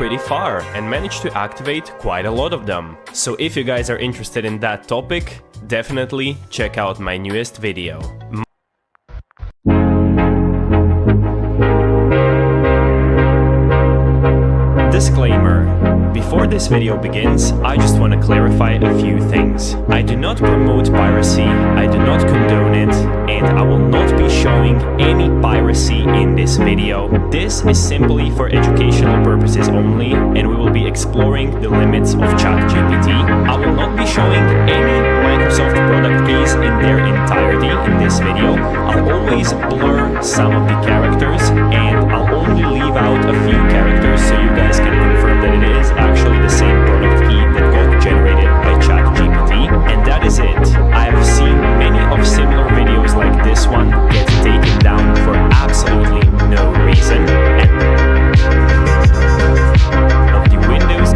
pretty far and managed to activate quite a lot of them. So if you guys are interested in that topic, definitely check out my newest video. Disclaimer. Before this video begins, I just want to clarify a few things. I do not promote piracy, I do not condone it, and I will not be showing any piracy in this video. This is simply for educational purposes only, and we will be exploring the limits of ChatGPT. I will not be showing any Microsoft product keys in their entirety in this video. I'll always blur some of the characters, and I'll only leave out a few characters so you guys can confirm that it is actually the same product key that got generated by ChatGPT, and that is it. I have seen many of similar videos like this one get taken down for absolutely no reason. Of the Windows,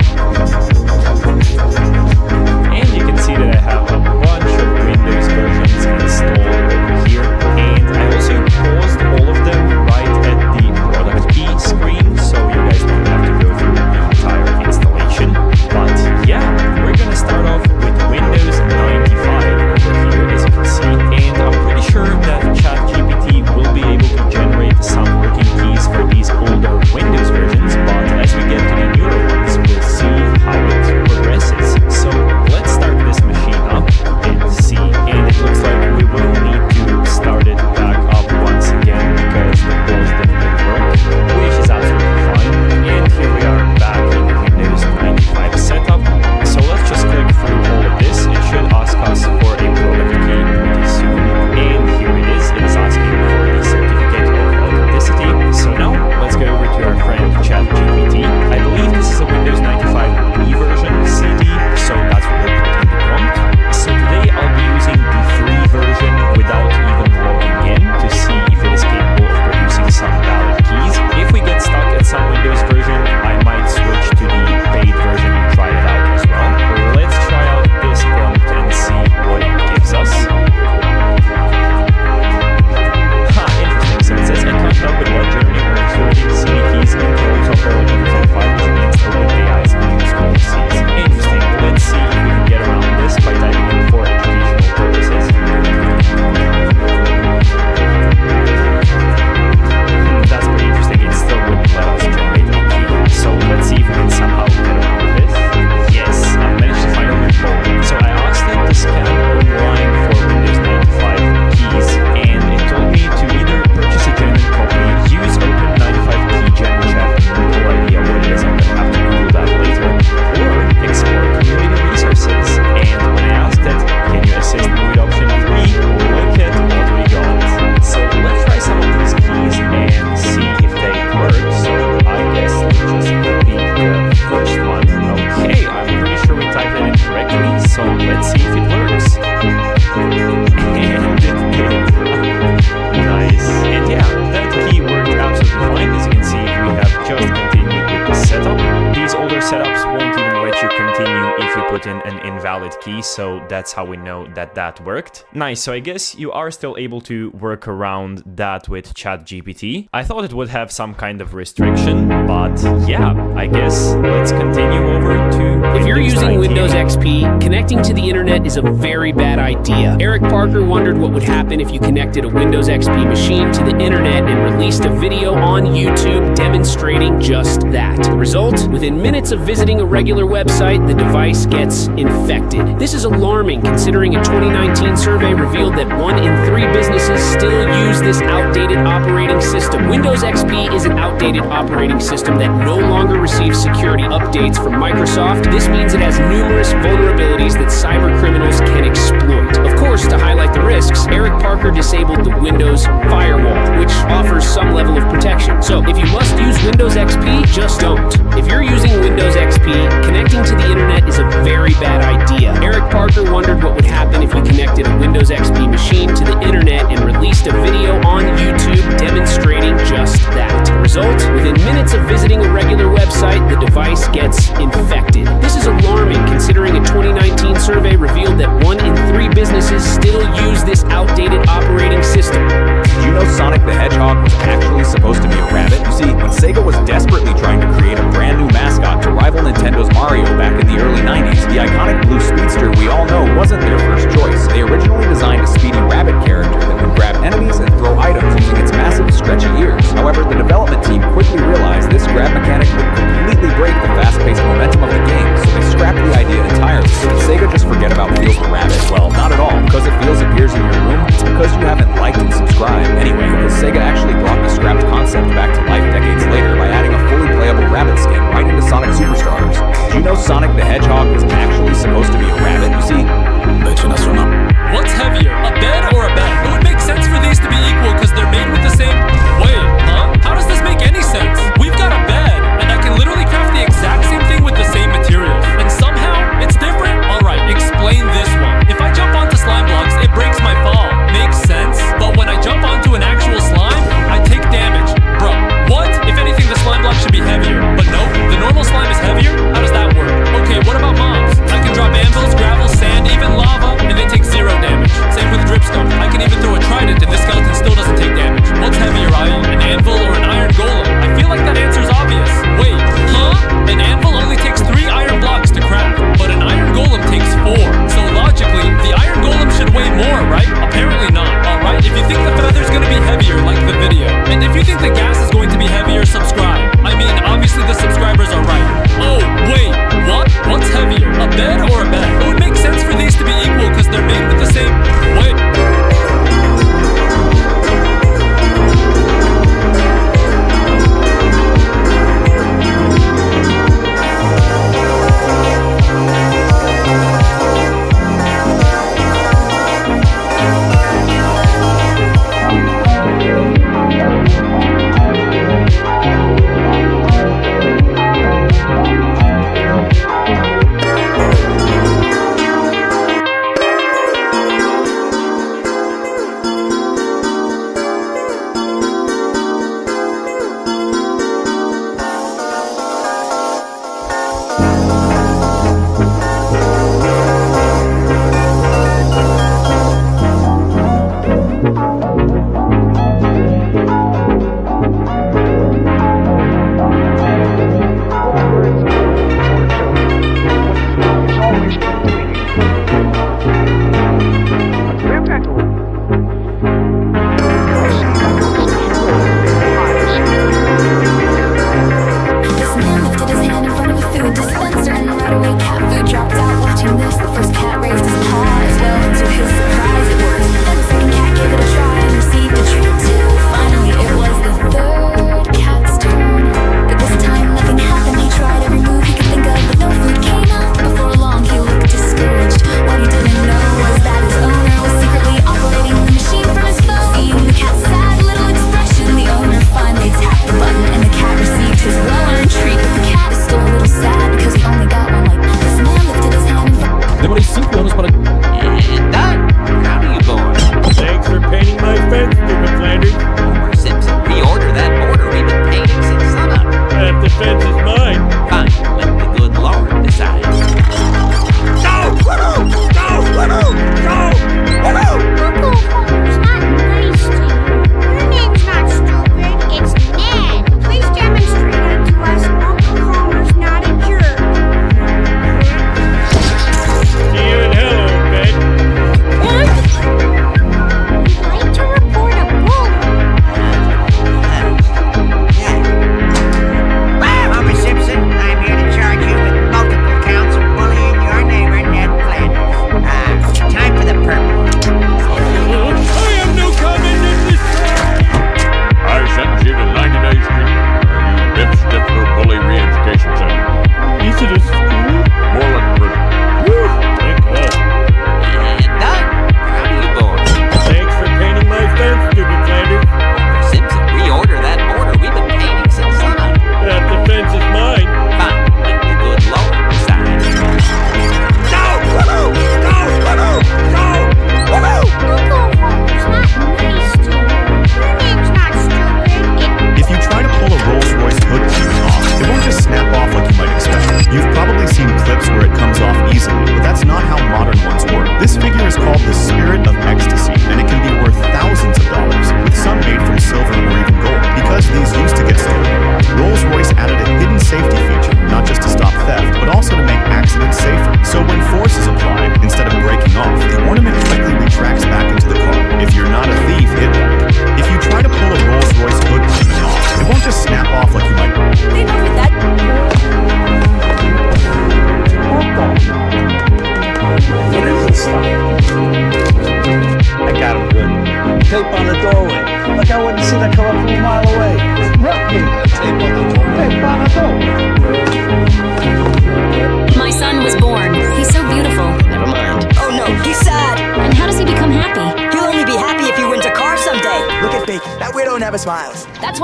and you can see that I have a bunch of Windows versions installed over here, and I also paused all of them right at the product key screen, so you guys don't have to go through the entire installation. But yeah, we're gonna start off with Windows 95 over here, as you can see, and I'm pretty sure that ChatGPT will be able to generate some working keys for these older Windows versions, but as we get to the newer ones, we'll see how it progresses. So let's start this machine up and see, and it looks like we will need to start it back up once again because the pause didn't work, which is absolutely fine. And here we are back in the Windows 95 setup. So let's just click through all of this. It should ask us for a product key pretty soon, and here it is. It is asking for the certificate of authenticity. So now let's go over to our friend ChatGPT. I believe this is a Windows 95 E version CD, so that's what we're putting in the prompt. So today I'll be using the free version without even logging in to see if it is capable of producing some valid keys. If we get stuck at some Windows version, I might switch to the paid version and try it out as well. Let's try out this prompt and see what it gives us. Interesting. So it says I can't help but watch Germany or inserting CD keys and control software on Windows 95 is against OpenAI's use policies. Interesting. Let's see if we can get around this by typing in for educational purposes. That's pretty interesting. It still wouldn't let us generate a key. So let's see if we can somehow get around this. Yes, I managed to find a loophole. So I asked it to scan online for Windows 95 keys, and it told me to either purchase a genuine copy, use Open95 Keygen, which I have no idea what it is, I'm gonna have to Google that later, or explore community resources. And when I asked it, can you assist me with option 3, look at what we got. So let's try some of these keys and see if they work. So I guess let's just copy the first one. Okay, I'm pretty sure we typed it in correctly, so let's see if it works. And it did. Nice. And yeah, that key worked absolutely fine. As you can see, we have just continued with the setup. These older setups won't even let you continue if you put in an invalid key, so that's how we know that that worked. Nice, so I guess you are still able to work around that with ChatGPT. I thought it would have some kind of restriction, but yeah, I guess let's continue over to If you're using Windows XP, connecting to the internet is a very bad idea. Eric Parker wondered what would happen if you connected a Windows XP machine to the internet and released a video on YouTube demonstrating just that. The result? Within minutes of visiting a regular website, the device gets infected. This is alarming considering a 2019 survey revealed that 1 in 3 businesses still use this outdated operating system. Windows XP is an outdated operating system that no longer receives security updates from Microsoft. This means it has numerous vulnerabilities that cyber criminals can exploit. Of course, to highlight the risks, Eric Parker disabled the Windows firewall, which offers some level of protection. So if you must use Windows XP, just don't. If you're using Windows XP, connecting to the internet is a very bad idea. Eric Parker wondered what would happen if you connected a Windows XP machine to the internet and released a video on YouTube demonstrating just that. Result? Within minutes of visiting a regular website, the device gets infected. This is alarming considering a 2019 survey revealed that 1 in 3 businesses still use this outdated operating system. Did you know Sonic the Hedgehog was actually supposed to be a rabbit? You see, when Sega was desperately trying to create a brand new mascot blue speedster we all know wasn't their first choice. They originally designed a speedy rabbit character that would grab enemies and throw items using its massive, stretchy ears. However, the development team quickly realized this grab mechanic would completely break the fast-paced momentum of the game, so they scrapped the idea entirely. Did Sega just forget about Feels the Rabbit? Well, not at all. Because if Feels appears in your room, it's because you haven't liked and subscribed. Anyway, because Sega actually brought the scrapped concept back to life decades later by adding a fully playable rabbit skin right into Sonic Superstars. Did you know Sonic the Hedgehog was actually supposed to be a rabbit? You see, what's heavier, a bed or a bed? It would make sense for these to be equal because they're made with the same... Wait, huh? How does this make any sense? We've got a bed, and I can literally craft the exact same thing with the same materials. And somehow, it's different? Alright, explain this one. If I jump onto slime blocks, it breaks my fall. Makes sense. But when I jump onto an actual slime, I take damage. Bro, what? If anything, the slime block should be heavier. But nope, the normal slime is heavier? How does that work? Okay, what about mobs? I can drop anvils, gravel, sand, even lava, and they take 0 damage. Same with dripstone. I can even throw a trident and this skeleton still doesn't take damage. What's heavier, an anvil or an iron golem? I feel like that answer's obvious. Wait, huh? An anvil only takes 3 iron blocks to craft, but an iron golem takes 4. So logically, the iron golem should weigh more, right? Apparently not, alright? If you think the feather's gonna be heavier, like the video. And if you think the gas is going to be heavier, subscribe. I mean, obviously the subscribers are right. Oh, wait, what? What's heavier, a bed or a bed? It would make sense for these to be equal because they're made with the same... Wait.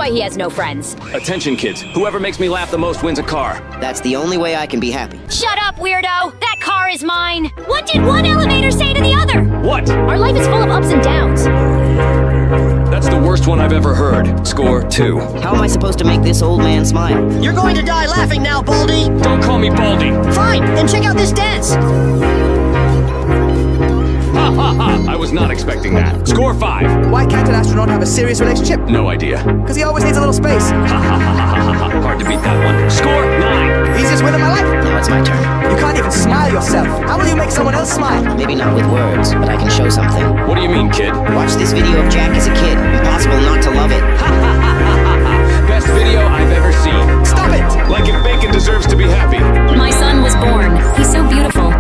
why he has no friends. Attention, kids. Whoever makes me laugh the most wins a car. That's the only way I can be happy. Shut up, weirdo! That car is mine! What did one elevator say to the other? What? Our life is full of ups and downs. That's the worst one I've ever heard. Score 2. How am I supposed to make this old man smile? You're going to die laughing now, Baldy! Don't call me Baldy. Fine, then check out this dance! Ha ha ha! I was not expecting that. Score 5. Why can't an astronaut have a serious relationship? No idea. Because he always needs a little space. Ha ha ha ha ha ha. Hard to beat that one. Score 9. Easiest win of my life. Now it's my turn. You can't even smile yourself. How will you make someone else smile? Maybe not with words, but I can show something. What do you mean, kid? Watch this video of Jack as a kid. Impossible not to love it. Best video I've ever seen. Stop it! Like if bacon deserves to be happy. My son was born. He's so beautiful.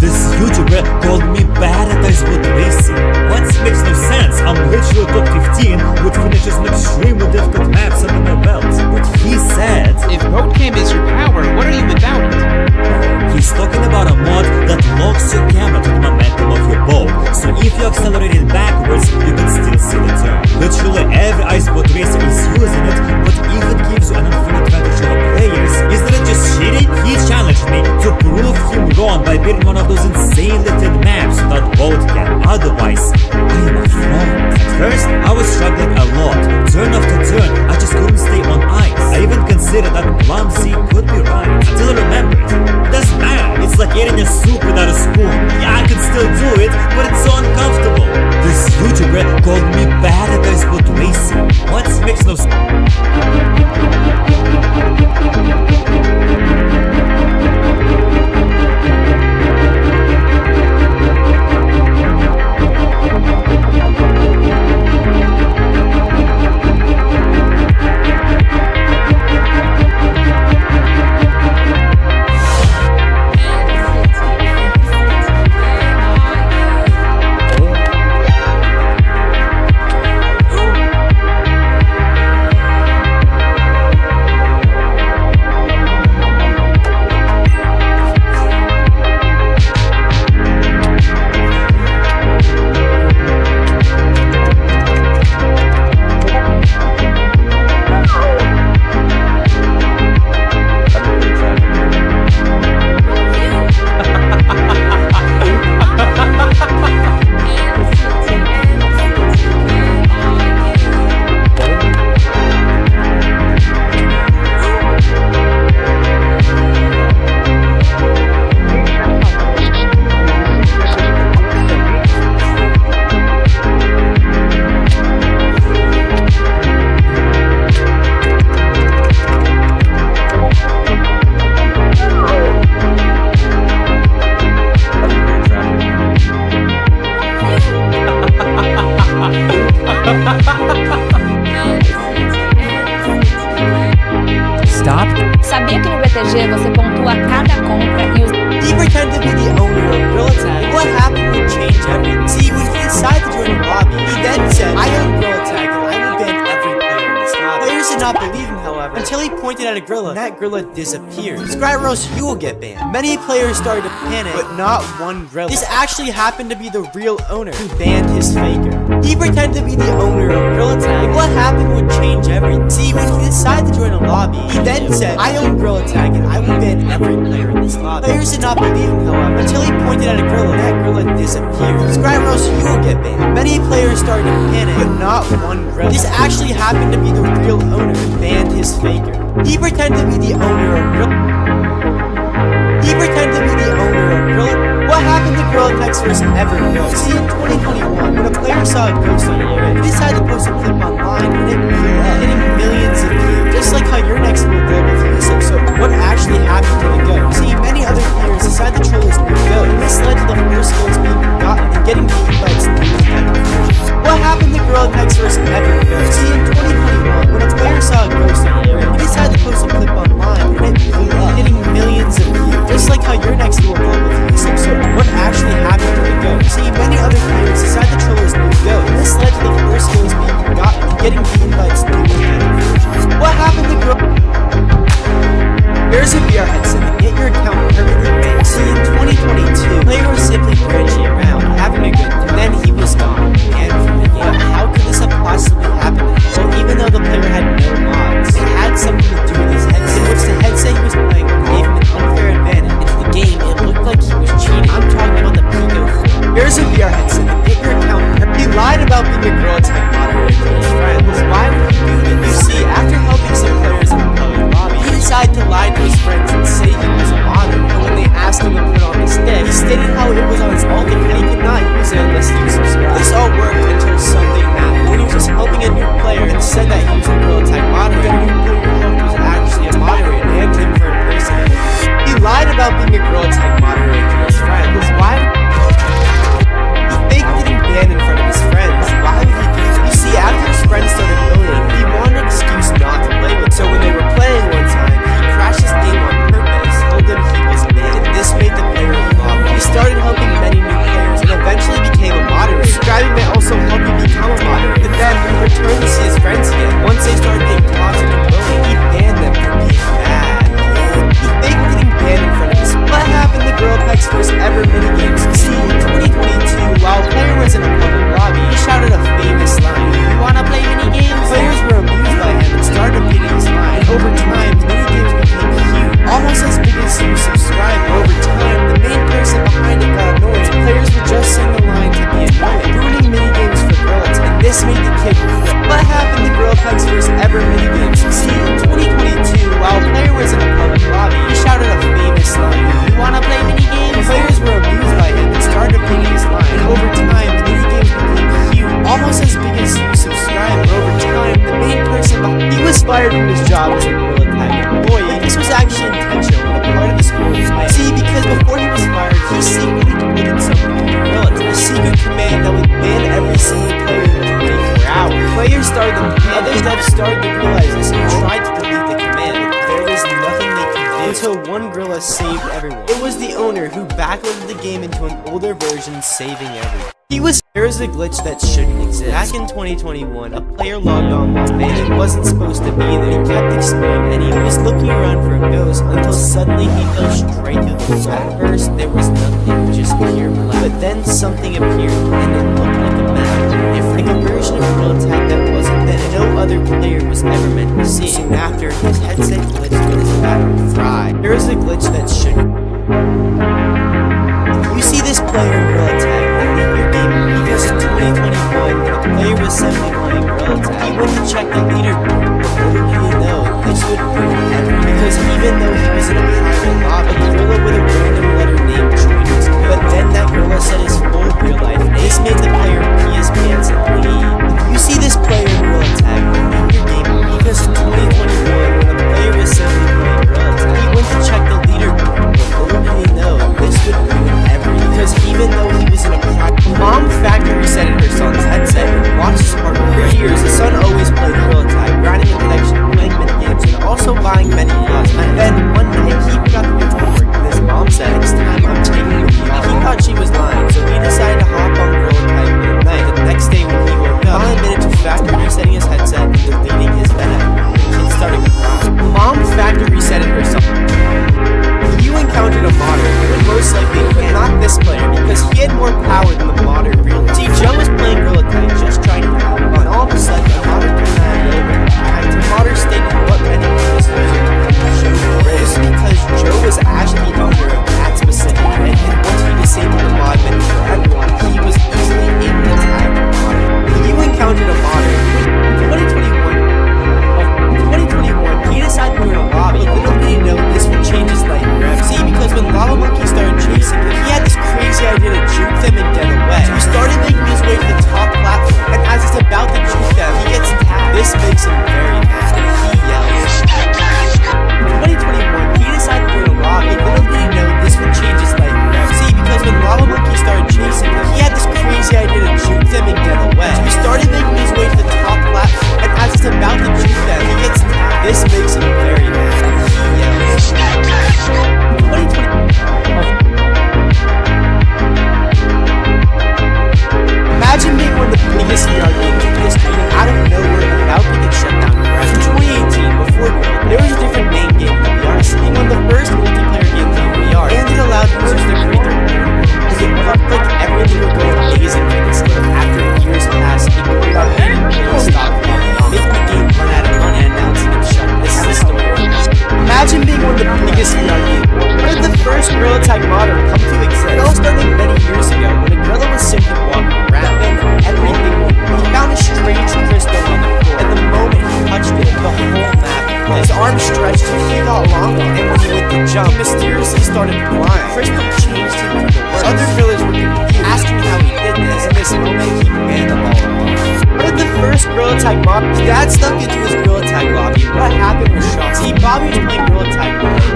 This YouTuber called me bad at ice boat racing. What makes no sense? I'm literally top 15 with finishes in extremely difficult maps under my belt. But he said, if boat cam is your power, what are you without it? He's talking about a mod that locks your camera to the momentum of your boat. So if you accelerate it backwards, you can still see the turn. Literally every ice boat racer is using it, but if it gives you an unfair advantage over players, isn't it just cheating? He challenged me to prove him wrong by building one of those insanely thin maps without boat cam. Otherwise, I am a fraud. At first, I was struggling a lot. Turn after turn, I just couldn't stay on ice. I even considered that clumsy could be right, until I remembered. It doesn't matter, it's like eating a soup without a spoon. Yeah, I can still do it, but it's so uncomfortable. This YouTuber called me bad at ice boat racing. What makes no sense? Stop. Sabia que no BTG você pontua cada compra e os... He pretended to be the owner of Gorilla Tag. What happened would change everything. See, when he decided to join a lobby, he then said, I own Gorilla Tag and I will ban every player in this lobby. Players did not believe him, however, until he pointed at a gorilla and that gorilla disappeared. Subscribe or else you will get banned. Many players started to panic, but not one gorilla. This actually happened to be the real owner who banned his faker. He pretended to be the owner of Gorilla Tag. What happened would change everything. See, when he decided to join a lobby, he then said, I own Gorilla Tag and I will ban every player in this lobby. Players did not believe him, however, until he pointed at a gorilla and that gorilla disappeared. Subscribe or else you will get banned. Many players started to panic, but not one gorilla. This actually happened to be the real owner who banned his faker. He pretended to be the owner of Gorilla. He pretended to be the owner of Gorilla. What happened to Gorilla Tech's first ever ghost? See, in 2021, when a player saw a ghost on the internet, he decided to post a clip online and it blew up, getting millions of views. Just like how your next will blow with views. So what actually happened to the ghost? See, many other players decided to troll his new ghost, and this led to the first ghost being forgotten and getting the invites to the kind of version. What happened to Gorilla Tech's first ever ghost? See, in 2021, when a player saw a ghost on the internet, he decided to post a clip online and it blew up, getting millions of views. Just like how your next will blow with views. So what actually happened to the ghost? See, many other players decided to troll his new ghost, and this led to the first ghost being forgotten and getting the invites to the kind of until one gorilla saved everyone. It was the owner who backloaded the game into an older version, saving everyone. There's a glitch that shouldn't exist. Back in 2021, a player logged on while banned wasn't supposed to be there. He kept exploring and he was looking around for a ghost until suddenly he fell straight through the floor. At first, there was nothing, just pure black. But then something appeared and it looked like a map. Like a version of Gorilla Tag that wasn't that no other player was ever meant to see. Soon after, his headset glitched and his battery fried. There is a glitch that shouldn't. You see this player in Gorilla Tag only your game because in 2021 when a player was simply playing Gorilla Tag, he went to check the leaderboard. Little did he know, this would ruin everything. Because even though he was in a private lobby, a gorilla with a random letter name joined his game. But then that gorilla said his full real life name. This made the player pee his pants and leave. You see this player in Gorilla Tag only your game because in 2021 when a player was simply playing Gorilla Tag, he went to check the leaderboard. Little did he know, this would ruin everything. Because even though he was in a private mom factory resetted her son's headset and watched his partner. For years, the son always played Gorilla Tag, grinding a connection, playing mini games, and also buying many cosmetics. Then one night he forgot to get to work, and his mom said, "Next time I'm taking you." He thought she was lying, so he decided to hop on Gorilla Tag for the night. The next day when he woke up, finally admitted to factory resetting his headset and deleting his bed. The kid started crying. Mom factory resetted herself. You encountered a modder, but most likely, but not this player, because he had more power than the modder realized. See, Joe was playing Gorilla Tag, just trying to have fun. All of a sudden, a modder came out of nowhere. The modder stated what many was using to show the race. This is because Joe was actually the owner of that specific rig, and once he disabled the mod menu for everyone, he was easily able to tag the modder. You encountered a modder. In 2021, he decided to go to a lobby, but little did he know this would change his life forever. See, because when Lava Monkey started chasing him, he had this crazy idea to juke them and get away. So he started making his way to the top platform, and as he's about to juke them, he gets tagged. This makes him very mad, and he yells. In 2021, he decided to go to a lobby, but little did he know this would change his life forever. See, because when Lava Monkey started chasing him, he had this crazy idea to juke them and get away. So he started making his way to the top platform, and as he's about to juke them, he gets tagged. This makes him very mad, and he yells. 2020. Imagine being one of the biggest VR games in history, and out of nowhere, about to get shut down. In 2018, before Gorilla, there was a different main game in the VR scene, one of the first multiplayer games in VR, and it allowed users to create their own world. It looked like everything would go amazing for this game. After years passed, it grew out many players stopped making the game run out of money and announcing it shut. This is the story. Imagine being one of the biggest VR games. One of the first Gorilla Tag modder come to exist. It all started many years ago when a gorilla was simply walking around and everything went wrong. He found a strange crystal on the floor, and the moment he touched it, the whole map. His arm stretched and he got longer, and when he went to jump, he mysteriously started flying. Crystal changed him for the worse. Other villagers were confused, asking how he did this, and this moment he ran them all along. One of the first Gorilla Tag modders, his dad snuck into his Gorilla Tag lobby. What happened was shocking. See, Bobby was playing Gorilla Tag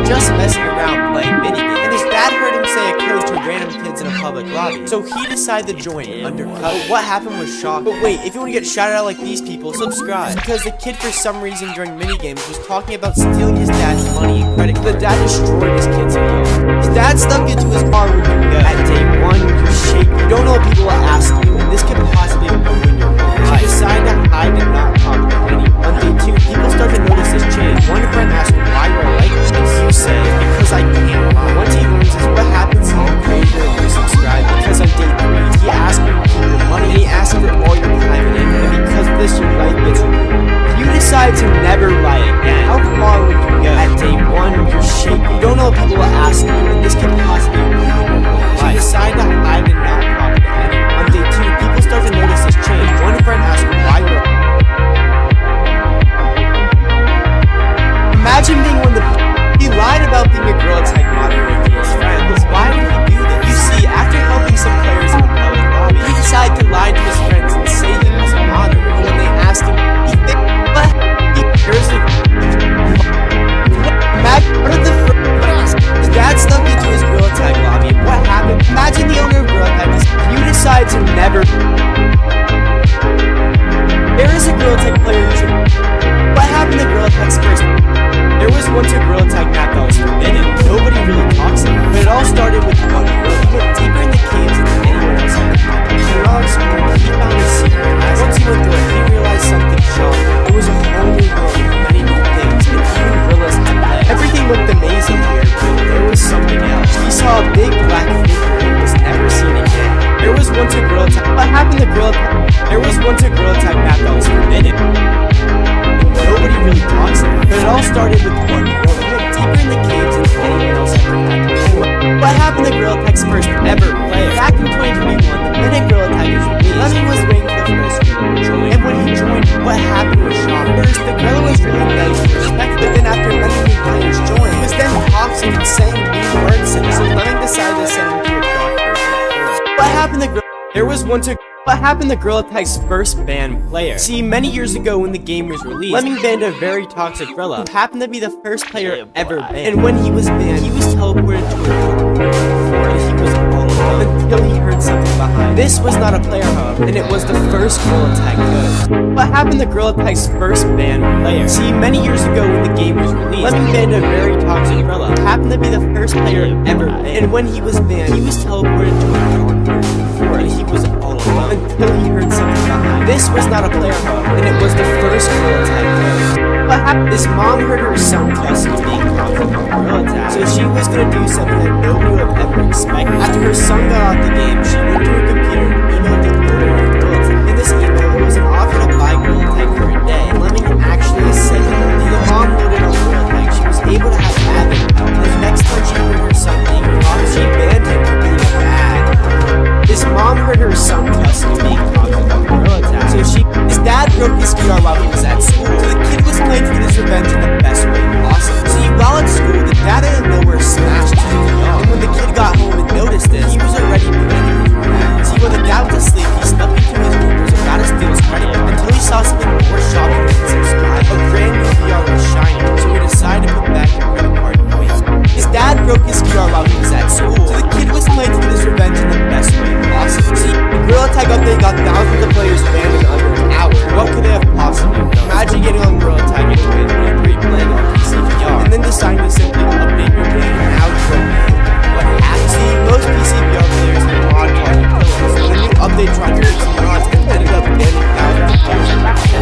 just messing around playing minigames, and his dad heard him say a code to random kids in a public lobby. So he decided to join undercut. But what happened was shocking. But wait, if you want to get shouted out like these people, subscribe. Because the kid for some reason during minigames was talking about stealing his dad's money and credit card. The dad destroyed his kid's VR. His dad snuck into his car when you go. At day one, you're shaking. You don't know what people will ask you, and this could possibly ruin your whole life. You decide to hide and not talk to anyone. On day two, people start to notice this change. One friend asks you why you're like this. You say, because I can't lie. Once he learns this, what happens to you creator and you subscribe. Because on day three, he asks you to keep your money, and he asks for all your private info. And because of this, your life gets ruined. You decide to never lie again. How far would you go? At day one, you're shaking. You don't know what people will ask you, and this can possibly ruin your whole life. You decide to hide and not talk to anyone. On day two, people start to notice this change. One friend asks you why you're. Imagine being one of the. He lied about being a Gorilla Tag moderator to his friends. Why would he do this? You see, after helping some players in the public lobby, he decided to lie to his friends and say he was a moderator. When they asked him, he thinks, what? He hears the. Imagine one of the first. His dad snuck into his Gorilla Tag lobby. What happened? Imagine the owner of Gorilla Tag. You decide to never. There is a Gorilla Tag player who should. What happened to Gorilla Tag's first? There was once a Gorilla Tag map that was forbidden, started with one gorilla. He went deeper in the caves than anyone else ever had before. What happened to Gorilla Tech's first ever player? Back in 2021, the minute Gorilla Tech was released, Lemmy was waiting for the first gorilla to join. And when he joined, what happened was shocking. First, the gorilla was really nice and respectful, but then after many new players joined, he was then toxic and saying mean words to them. So Lemmy decided to send him to a dark version. What happened to What happened to Gorilla Tech's first banned player? See, many years ago when the game was released, Lemmy banned a very toxic gorilla who happened to be the first player ever banned. And when he was banned, he was teleported to a dark version and he was all alone until he heard something behind. This was not a player, however, and it was the first Gorilla Tech ghost. What happened to Gorilla Tech's first banned player? See, many years ago when the game was released, Lemmy banned a very toxic gorilla who happened to be the first player ever banned. And when he was banned, he was teleported to a dark version and he was all alone until he heard something behind. This was not a player, however, and it was the first Gorilla Tech ghost. What happened? This mom heard her son cussing being toxic on Gorilla Tech, so she was gonna do something that nobody would have ever expected. After her son got off the game, she went to her computer and emailed the owner of Gorilla Tech. In this email, it was an offer to buy Gorilla Tech for a day, and Lemmy actually said that when the mom loaded on Gorilla Tech, she was able to have admin power. And the next time she heard her son being toxic, she banned him for being a bad. This mom heard her son cussing being toxic on Gorilla Tech, so his dad broke his VR while he was at school. So the kid was playing to get his revenge in the best way possible. See, while at school, the dad out of nowhere smashed his VR. And when the kid got home and noticed this, he was already planning his revenge. See, when the dad was asleep, he snuck into his room and was about to steal his credit card until he saw something more shocking than subscribe. A brand new VR was shining, so he decided to put back the credit card and wait. His dad broke his VR while he was at school, so the kid was playing to get his revenge in the best way possible. See, the Gorilla Tech update got thousands of players banned in under an hour. What could they have possibly done? Imagine getting on Gorilla Tech in 2023 playing on PC VR, and then deciding to simply update your game, and now you're banned. What happened? See, most PC VR players had mod called killers, and a new update tried to fix mods and ended up banning thousands of players.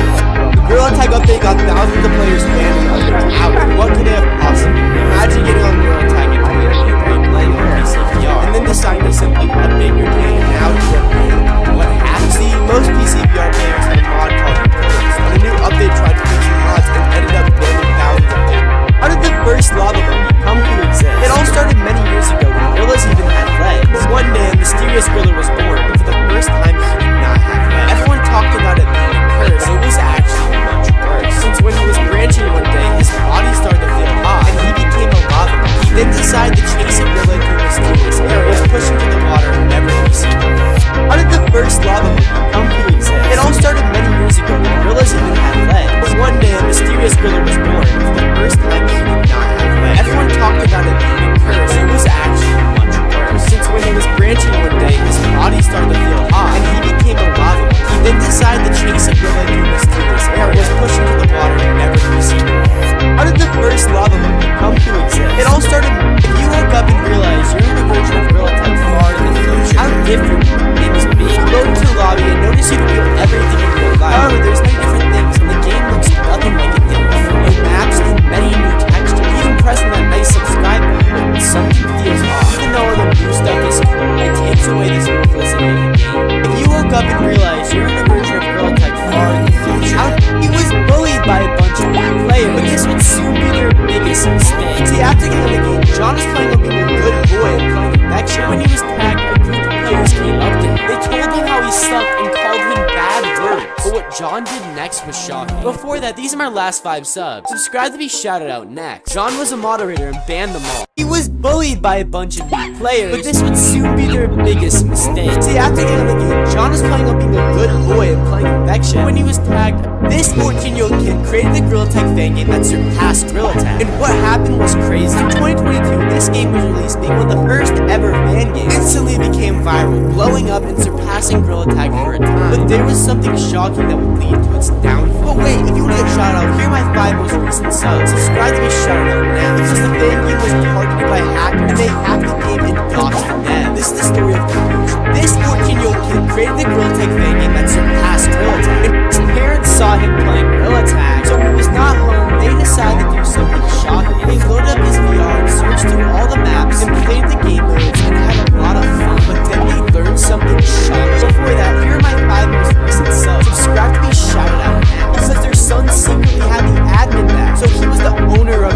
The Gorilla Tech update got thousands of players banned in under an hour. What could they have possibly done? Imagine getting on Gorilla Tech in 2023 playing on PC VR, and then deciding to simply update your game, and now you're banned. What happened? See, most PC VR players had a mod called killers, and a new update tried to fix mods and ended up banning thousands of players. How did the first lava monkey come to exist? It all started many years ago when gorillas even had legs. One day, a mysterious gorilla was born, but for the first time, he did not have legs. Everyone talked about it being a curse, but it was actually much worse. Since when he was branching one day, his body started to feel hot, and he became a lava monkey. He then decided to chase a gorilla to a mysterious area, was pushed into the water and never be seen again. How did the first lava monkey come to exist? It all started many years ago when gorillas even had legs. But one day, a mysterious gorilla was born, but for the first time, he did not have legs. Everyone talked about it being a curse, but it was actually much worse. Since when he was branching one day, his body started to feel hot, and he became a lava monkey. He then decided to chase a gorilla to a mysterious area, was pushed into the water and never be seen again. How did the first lava monkey come to exist? It all started if you woke up and realized you're in a version of Gorilla Tech far in the future. How different would things be? You go into the lobby and notice you can feel everything in real life. However, there's many different things, and the game looks nothing like it did before. New maps and many new textures. Even pressing that nice subscribe button, something feels off. Even though all the new stuff is cool, it takes away the simplicity of the game. If you woke up and realized you're in a version of Gorilla Tech far in the future, he was bullied by a bunch of new players, but this would soon be their biggest mistake. See, after getting on the game, John was playing on being a good boy and playing infection. When he was tagged, a group of players came up to him. They told him how he sucked and called him bad words. But what John did next was shocking. Before that, these are my last 5 subs. Subscribe to be shouted out next. John was a moderator and banned them all. He was bullied by a bunch of new players, but this would soon be their biggest mistake. See, after getting on the game, John was playing on being a good boy and playing infection. When he was tagged, this 14-year-old kid created the Gorilla Tech fan game that surpassed Gorilla Tech. And what happened was crazy. In 2022, this game was released, being one of the first ever fan games. Instantly became viral, blowing up and surpassing Gorilla Tech for a time. But there was something shocking that would lead to its downfall. But wait, if you want to get shouted out, here are my 5 most recent subs. Subscribe to be shouted out now. It's just the fan game was targeted by hackers, and they hacked the game and doxed the dev. This is the story of confusion. This 14-year-old kid created the Gorilla Tech fan game that surpassed Gorilla Tech. And his parents saw him playing Gorilla Tag, so when he was not home, they decided to do something shocking. They loaded up his VR and searched through all the maps and played the game modes and had a lot of fun. But then they learned something shocking. Before that, here are my 5 most recent subs. Subscribe to be shouted out now, because their son secretly had the admin back, so he was the owner of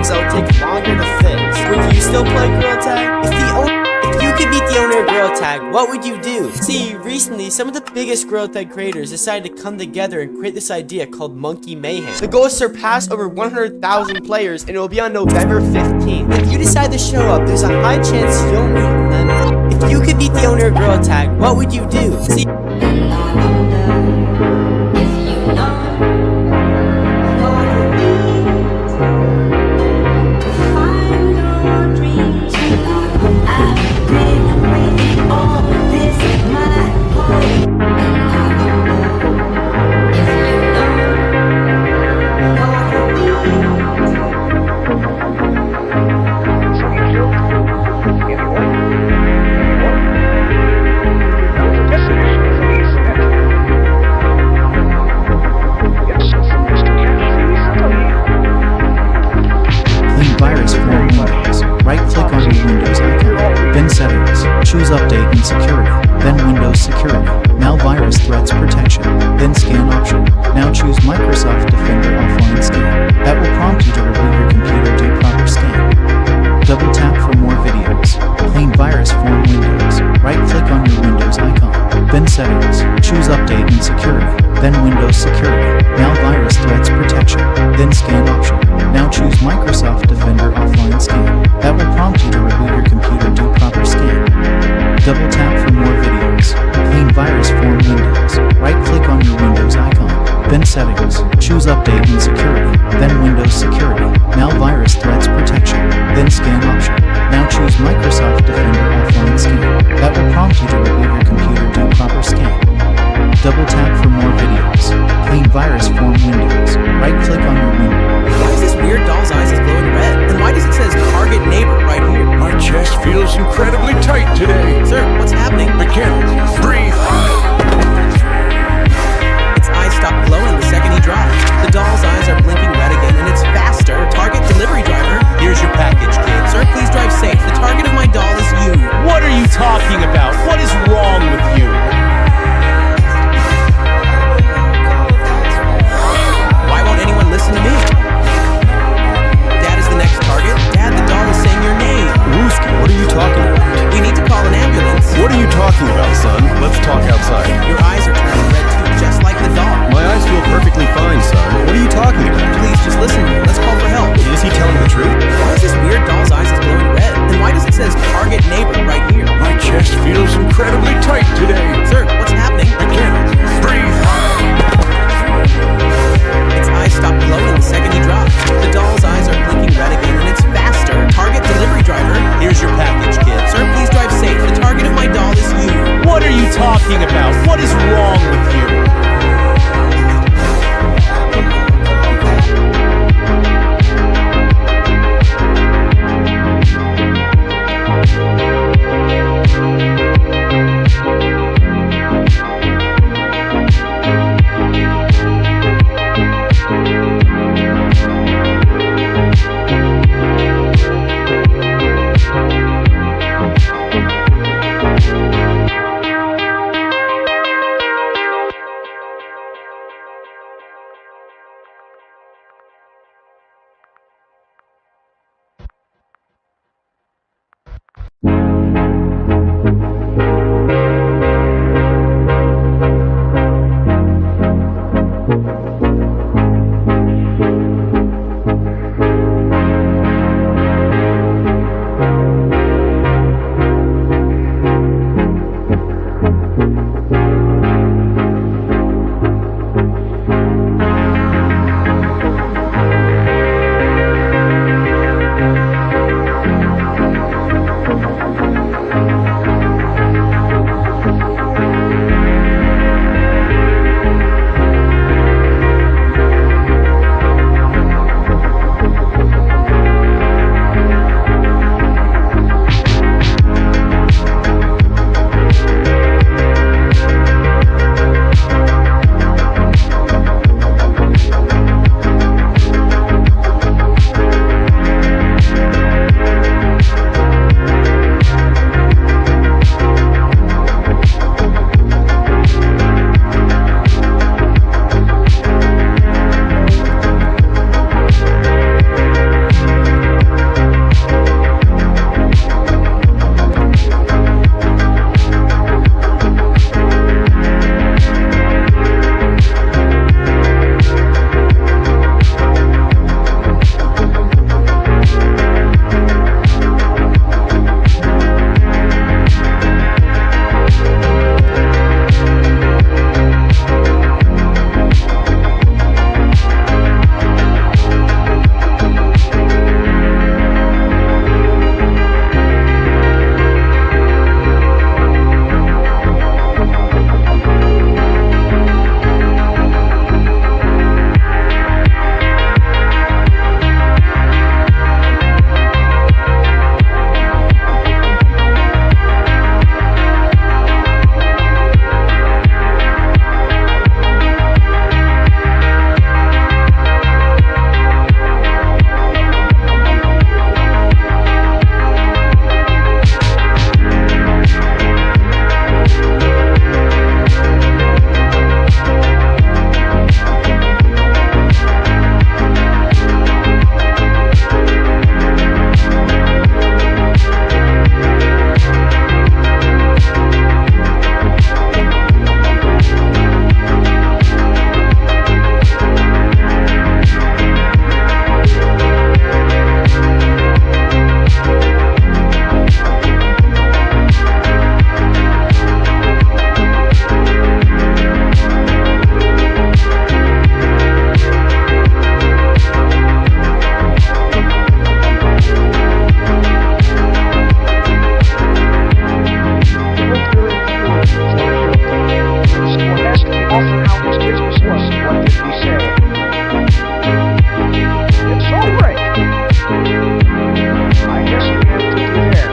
bugs that will take longer to fix. Would you still play Gorilla Tag? If you could beat the owner of Gorilla Tag, what would you do? See, recently, some of the biggest Gorilla Tag creators decided to come together and create this idea called Monkey Mayhem. The goal is to surpass over 100,000 players, and it will be on November 15th. If you decide to show up, there's a high chance you'll meet them. If you could beat the owner of Gorilla Tag, what would you do? See, choose Update and Security, then Windows Security, now Virus Threats Protection, then Scan option. Now choose Microsoft Defender Offline Scan. That will prompt you to reboot your computer, do proper scan. Double tap for more videos. Clean virus form Windows. Right-click on your Windows icon. Then Settings. Choose Update and Security, then Windows Security, now Virus Threats Protection, then Scan option. Now choose Microsoft Defender Offline Scan. That will prompt you to reboot your computer, do proper scan. Double tap for more videos. Clean virus form Windows. Right-click on your Windows icon. Then Settings. Choose Update and Security, then Windows Security, now Virus Threats Protection, then Scan option. Now choose Microsoft Defender Offline Scan. That will prompt you to reboot your computer, do proper scan. Double tap for more videos. Clean virus form Windows. Right-click on your Windows. Why is this weird doll's eyes is glowing red? And why does it say target neighbor right here? My chest feels incredibly tight today. Sir, what's happening? I can't breathe. Its eyes stop glowing the second he drives. The doll's eyes are blinking red again, and it's faster. Target delivery driver. Here's your package, kid. Sir, please drive safe. The target of my doll is you. What are you talking about? What is wrong with you? Why won't anyone listen to me? Dad is the next target. Dad, the doll is saying your name. Ruski, what are you talking about? We need to call an ambulance. What are you talking about, son? Let's talk outside. Also, how his business was. What did he say? It's all right. I guess we have to be there.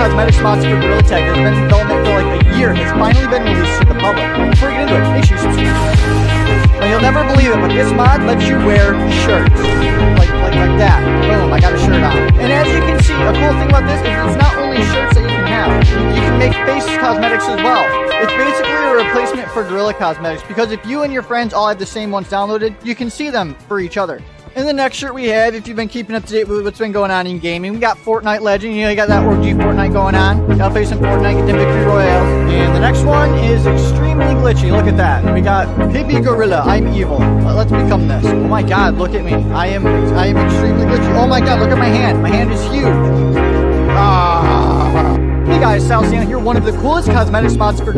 cosmetic sponsor for Gorilla Tag that's been in development for like a year has finally been released to the public. Before we get into it, make sure you subscribe. Now, you'll never believe it, but this mod lets you wear shirts. Like that. Boom, I got a shirt on. And as you can see, a cool thing about this is it's not only shirts that you can have. You can make face cosmetics as well. It's basically a replacement for Gorilla Cosmetics because if you and your friends all have the same ones downloaded, you can see them for each other. And the next shirt we have, if you've been keeping up to date with what's been going on in gaming, we got Fortnite Legend. You know, you got that orgy Fortnite going on. Gotta play some Fortnite, get them victory royales. And the next one is extremely glitchy. Look at that. We got Baby Gorilla, I'm evil. Let's become this. Oh my god, look at me. I am extremely glitchy. Oh my god, look at my hand. My hand is huge. Hey guys, Salsiana here, one of the coolest cosmetic spots for...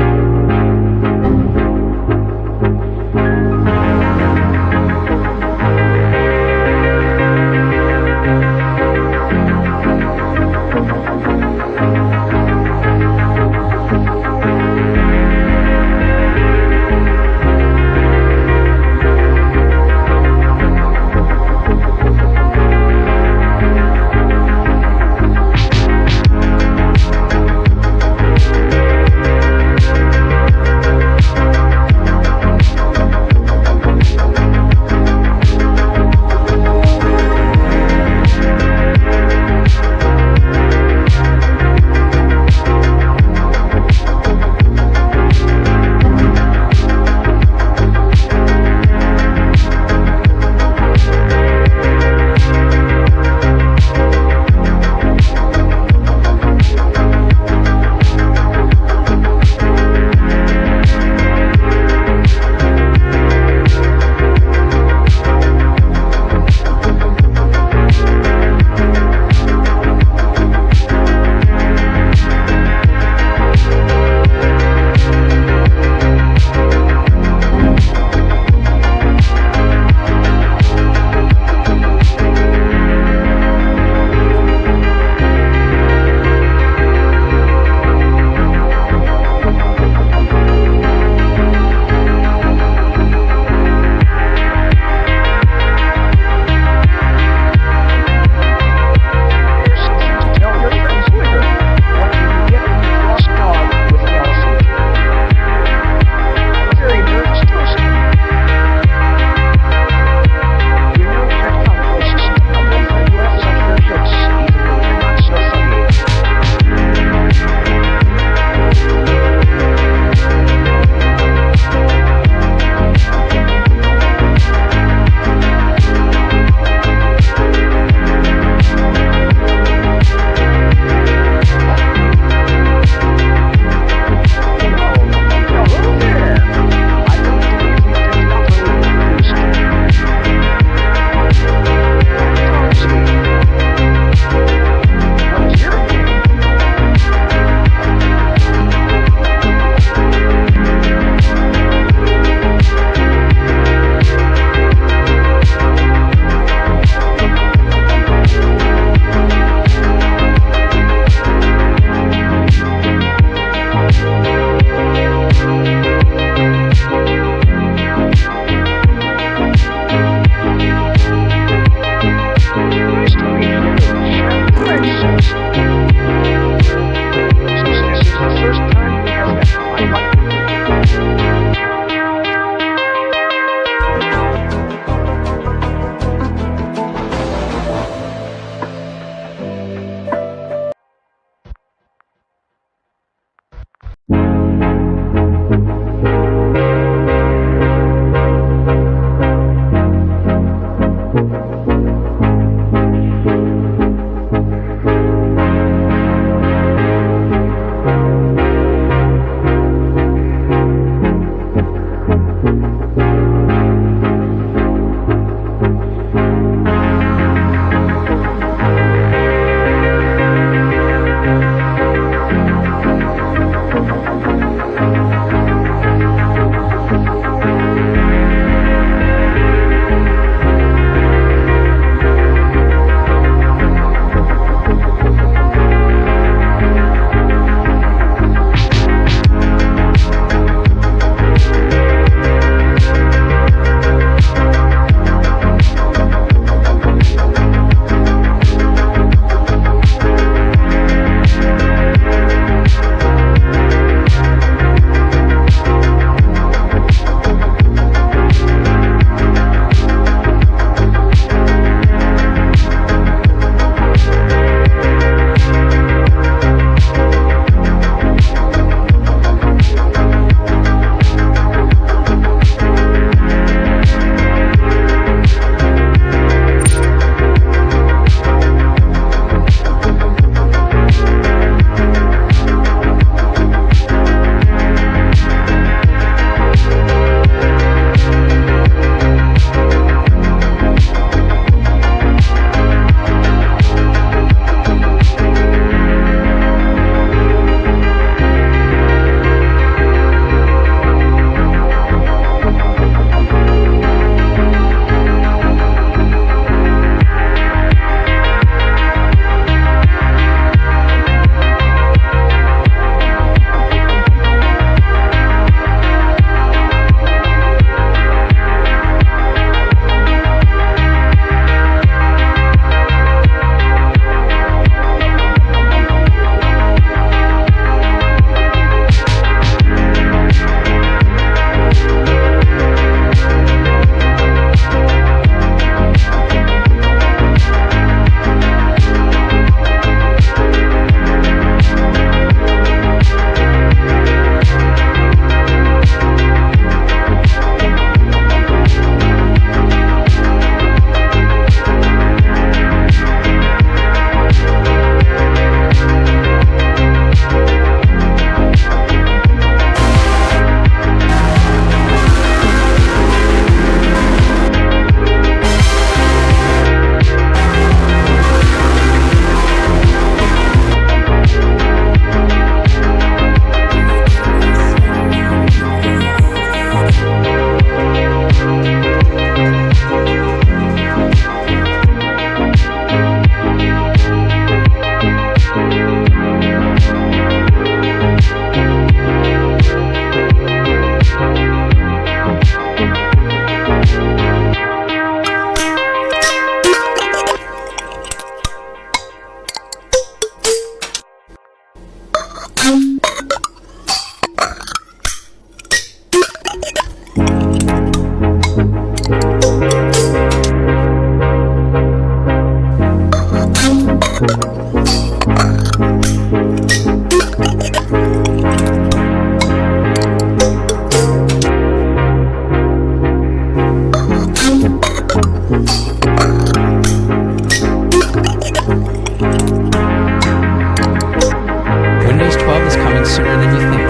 Windows 12 is coming sooner than you think.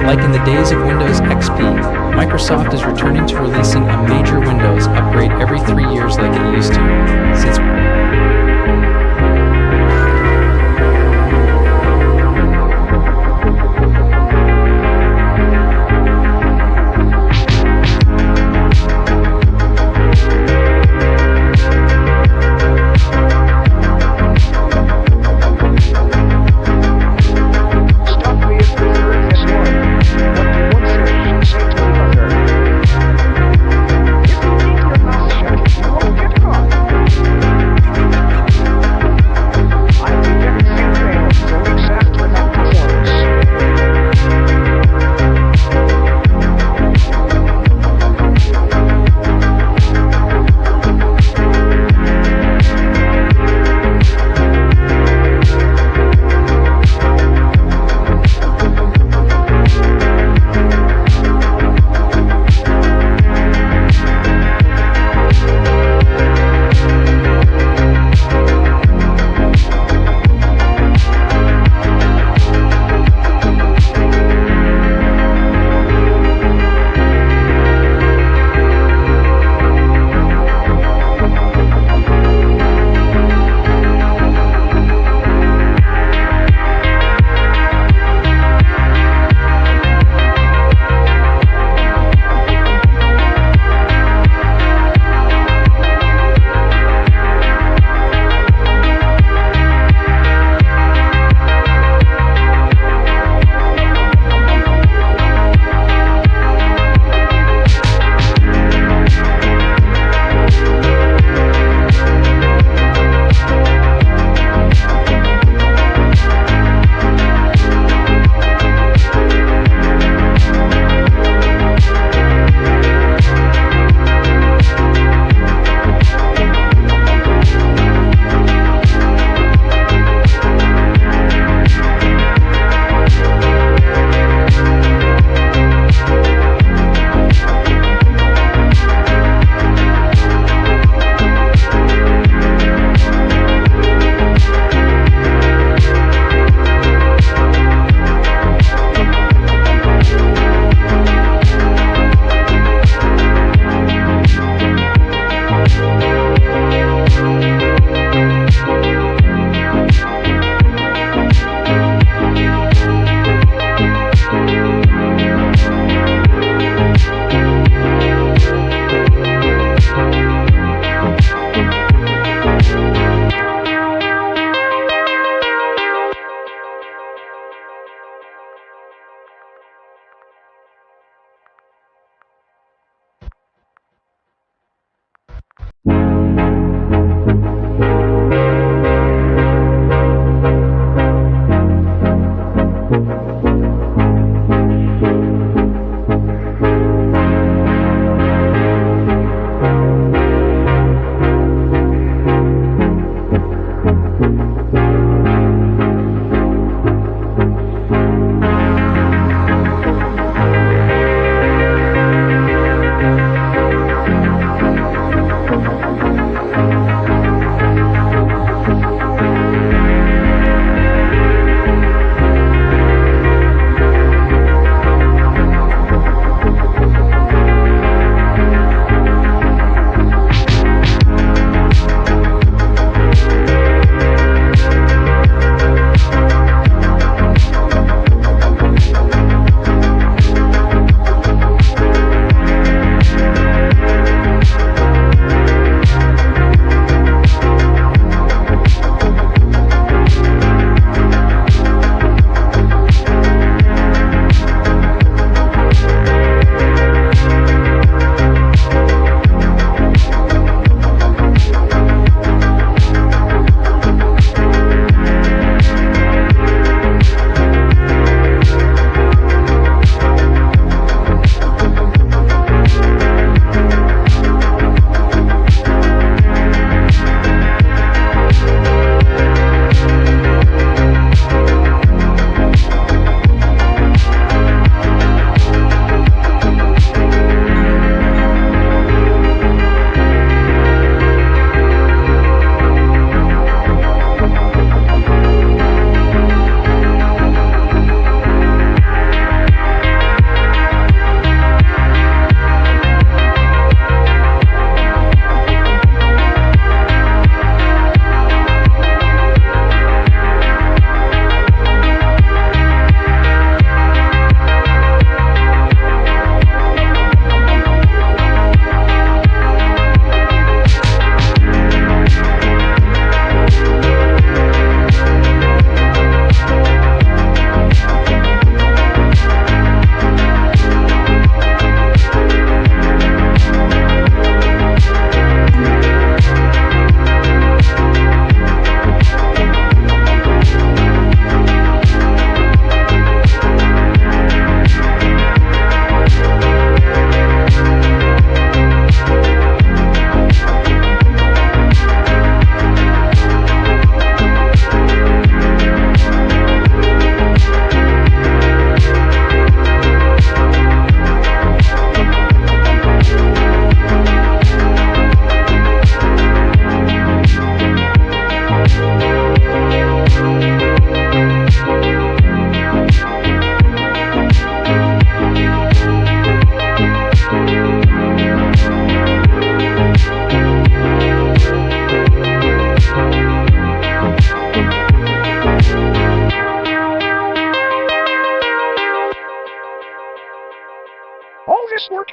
Like in the days of Windows XP, Microsoft is returning to releasing a major Windows upgrade every 3 years like it used to. Since If you need your mouse check, you won't get caught.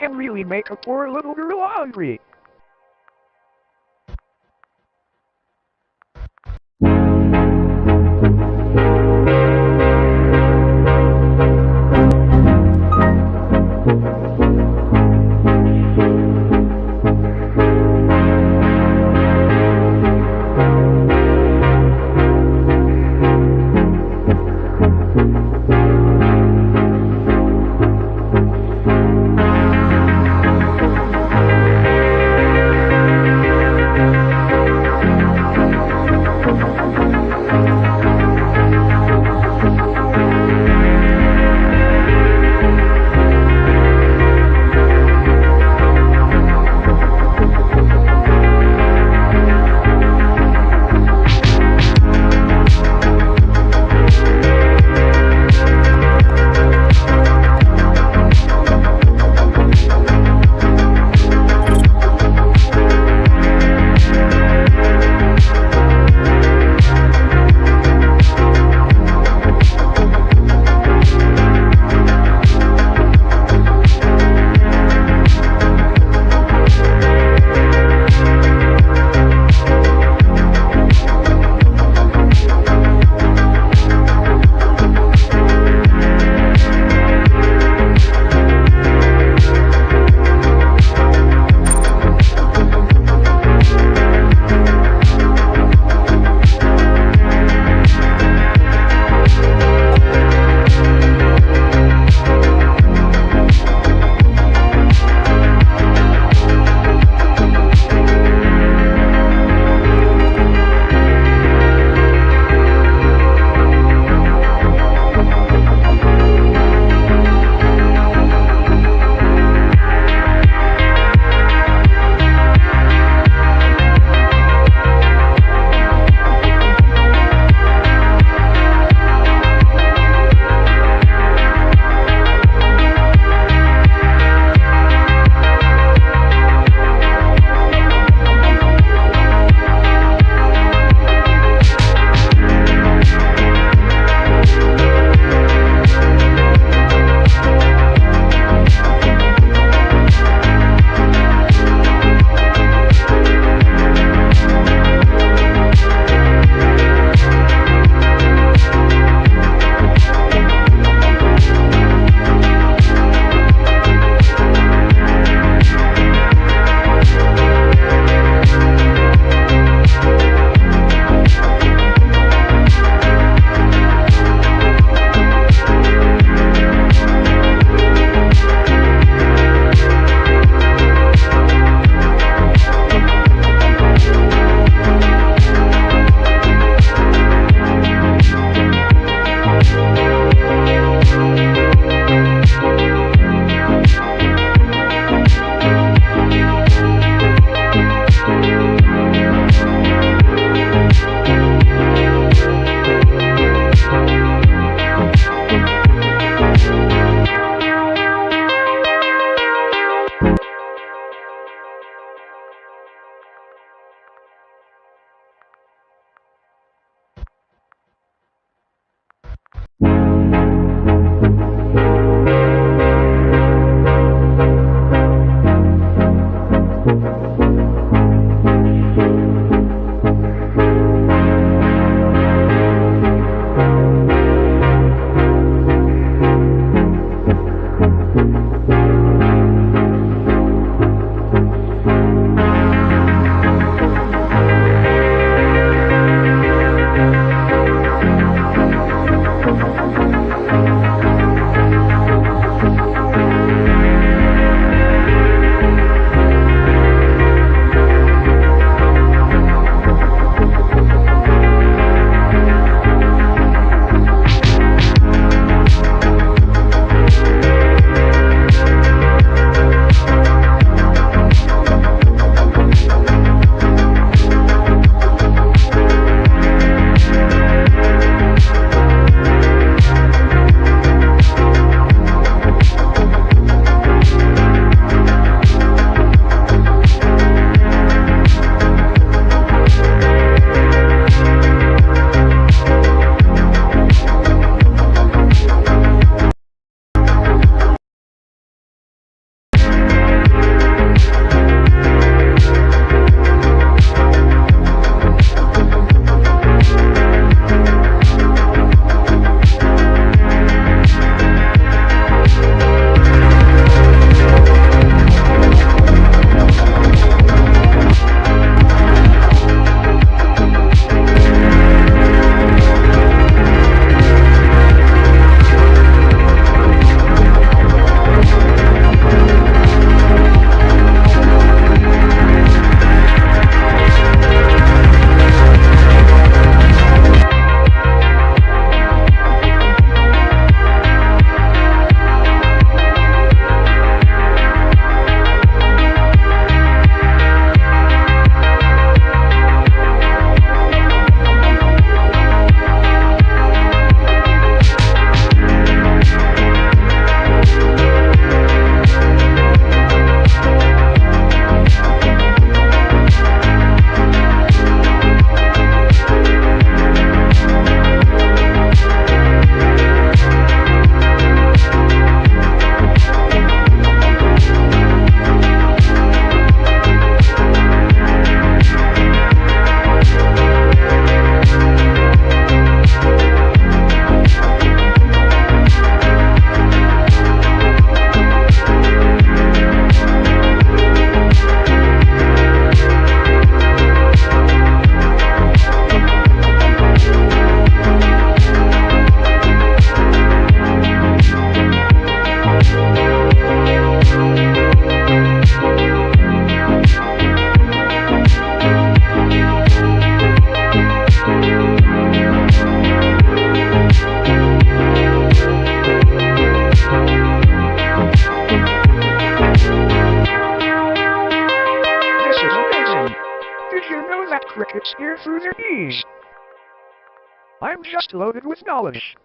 can really make a poor little girl hungry. fire through their knees. I'm just loaded with knowledge.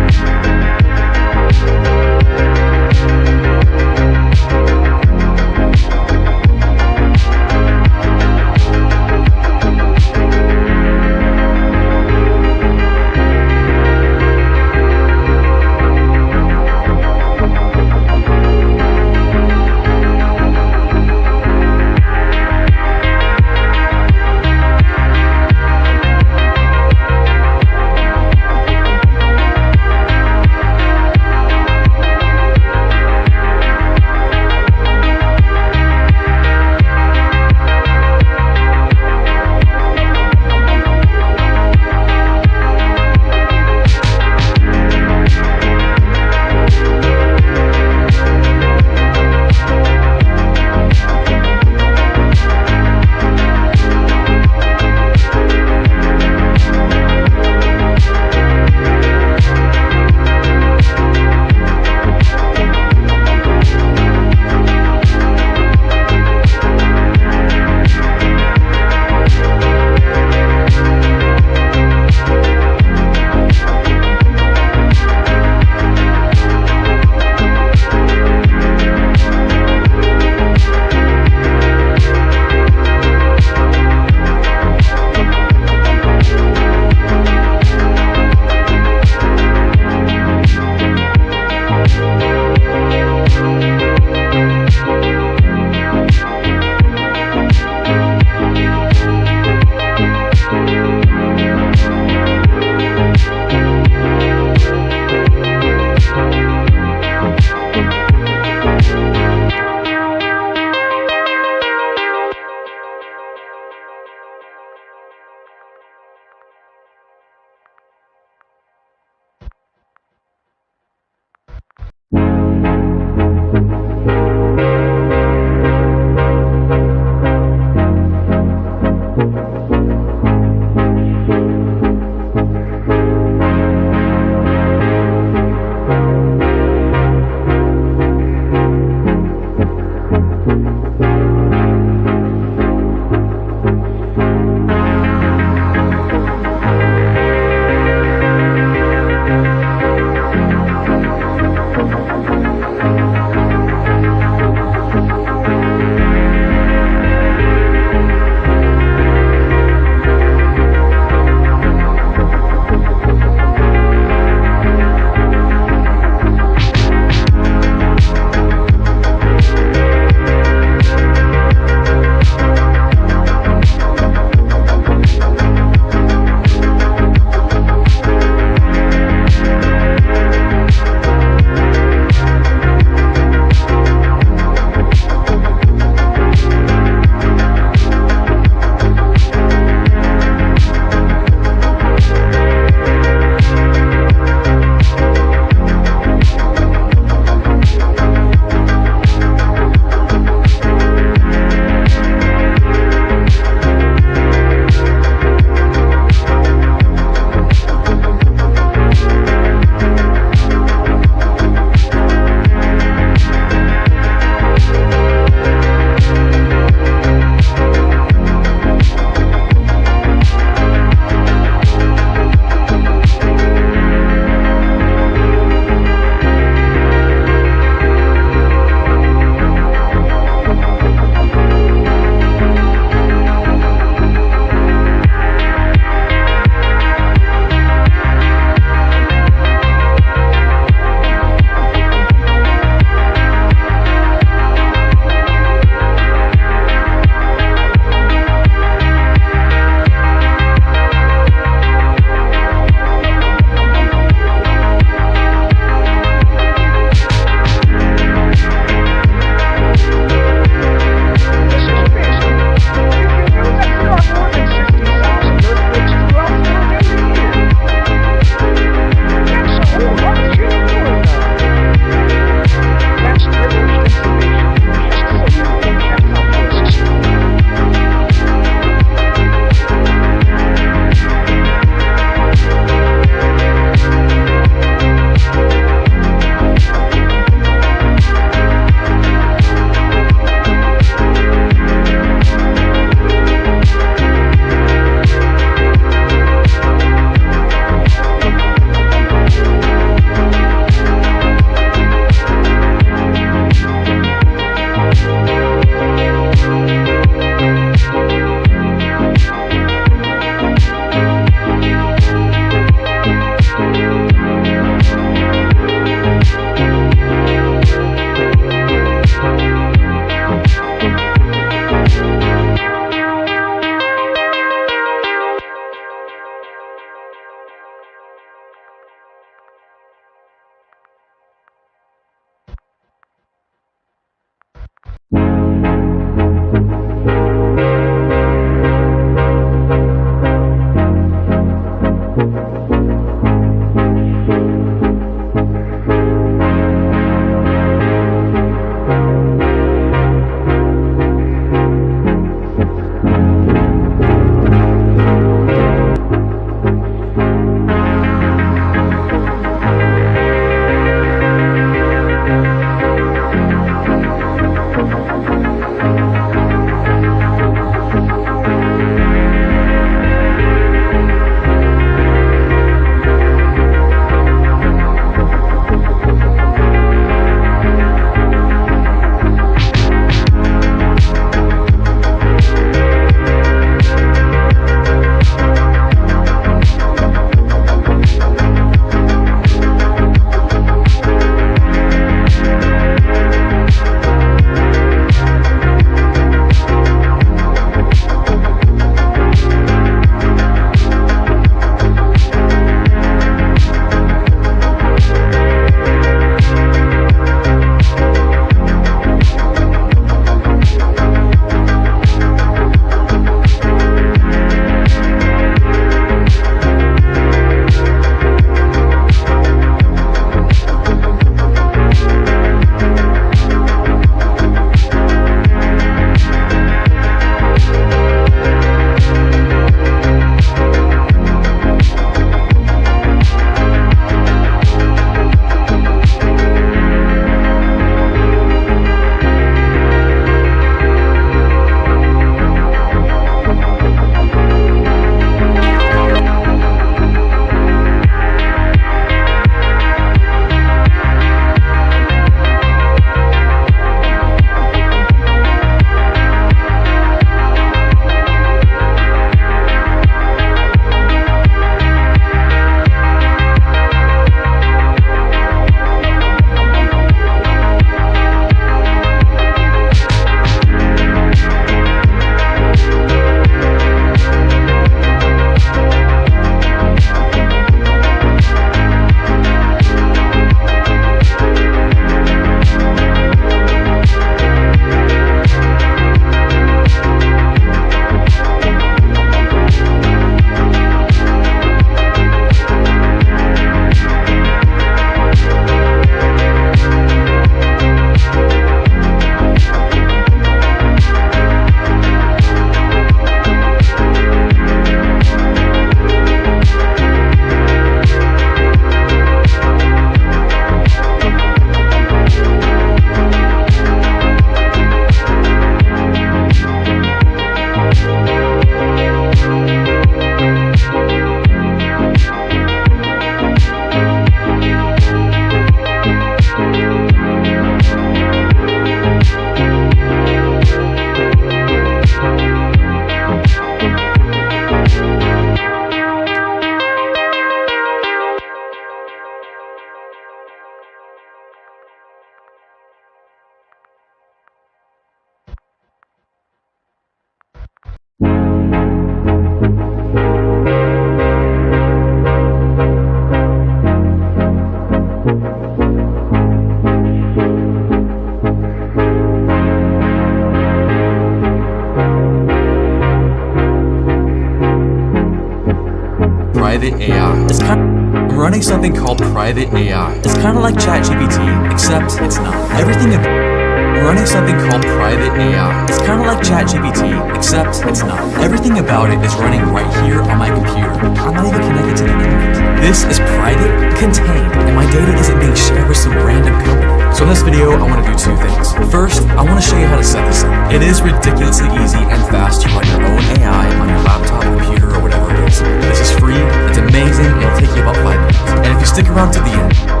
private AI. I'm running something called private AI. It's kind of like ChatGPT, except it's not. I'm running something called private AI. It's kind of like ChatGPT, except it's not. Everything about it is running right here on my computer. I'm not even connected to the internet. This is private, contained, and my data isn't being shared with some random company. So in this video, I want to do two things. First, I want to show you how to set this up. It is ridiculously easy and fast to run your own AI on your laptop, computer, or whatever it is. This is free, it's amazing, and it'll take you about 5 minutes. And if you stick around to the end,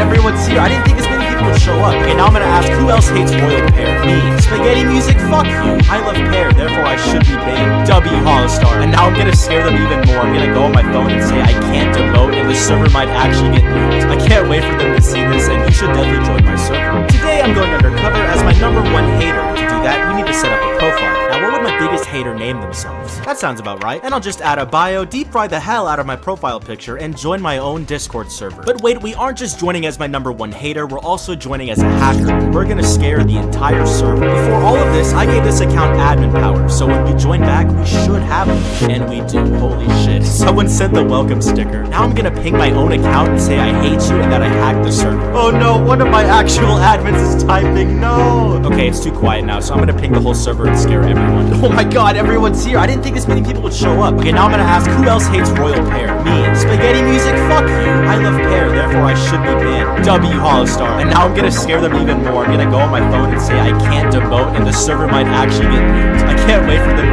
everyone's here. I didn't think as many people would show up. Okay, now I'm gonna ask, who else hates royal pear? Me. Spaghetti music? Fuck you. I love pear, therefore I should be banned. W Hollistar. And now I'm gonna scare them even more. I'm gonna go on my phone and say I can't demote, and the server might actually get moved. I can't wait for them to see this, and you should definitely join my server. Today I'm going undercover as my #1 hater. To do that, we need to set up a profile. Now, what would my biggest hater name themselves? That sounds about right. And I'll just add a bio, deep fry the hell out of my profile picture, and join my own Discord server. But wait, we aren't just joining as my #1 hater, we're also joining as a hacker. We're gonna scare the entire server. Before all of this, I gave this account admin power, so when we join back, we should have it. And we do. Holy shit. Someone sent the welcome sticker. Now I'm gonna ping my own account and say I hate you and that I hacked the server. Oh no, one of my actual admins is typing. No. Okay, it's too quiet now, so I'm gonna ping the whole server and scare everyone. Oh my god, everyone's here. I didn't think as many people would show up. Okay, now I'm gonna ask, who else hates royal pear? Me. Spaghetti music? Fuck you. I love pear, therefore I should be banned. W Hollistar. And now I'm gonna scare them even more. I'm gonna go on my phone and say I can't demote, and the server might actually get moved. I can't wait for them.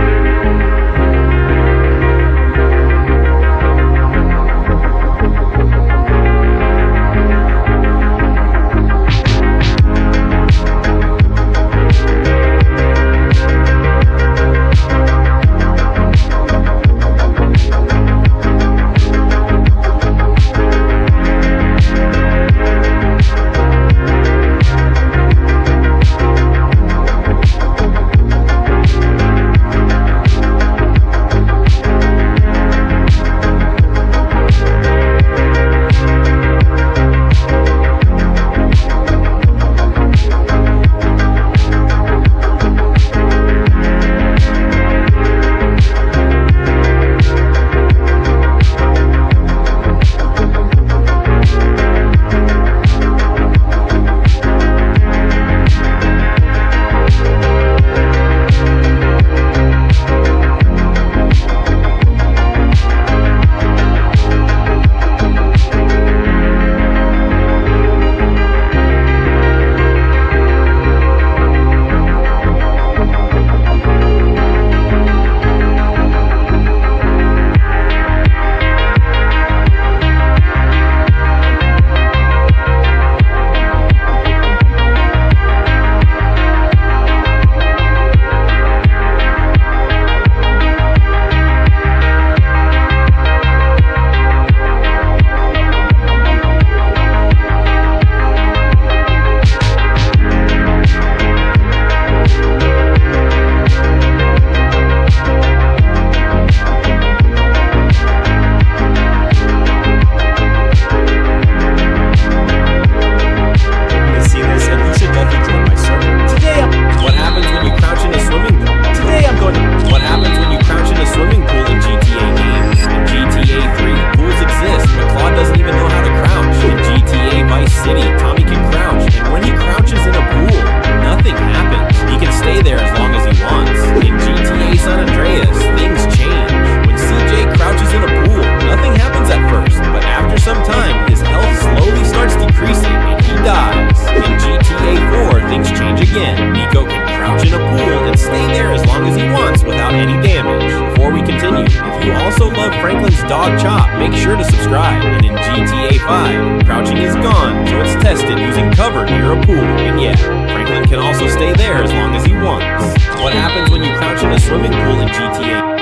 dog Chop. Make sure to subscribe. And in GTA 5, crouching is gone, so it's tested using cover near a pool. And yeah, Franklin can also stay there as long as he wants. What happens when you crouch in a swimming pool in GTA?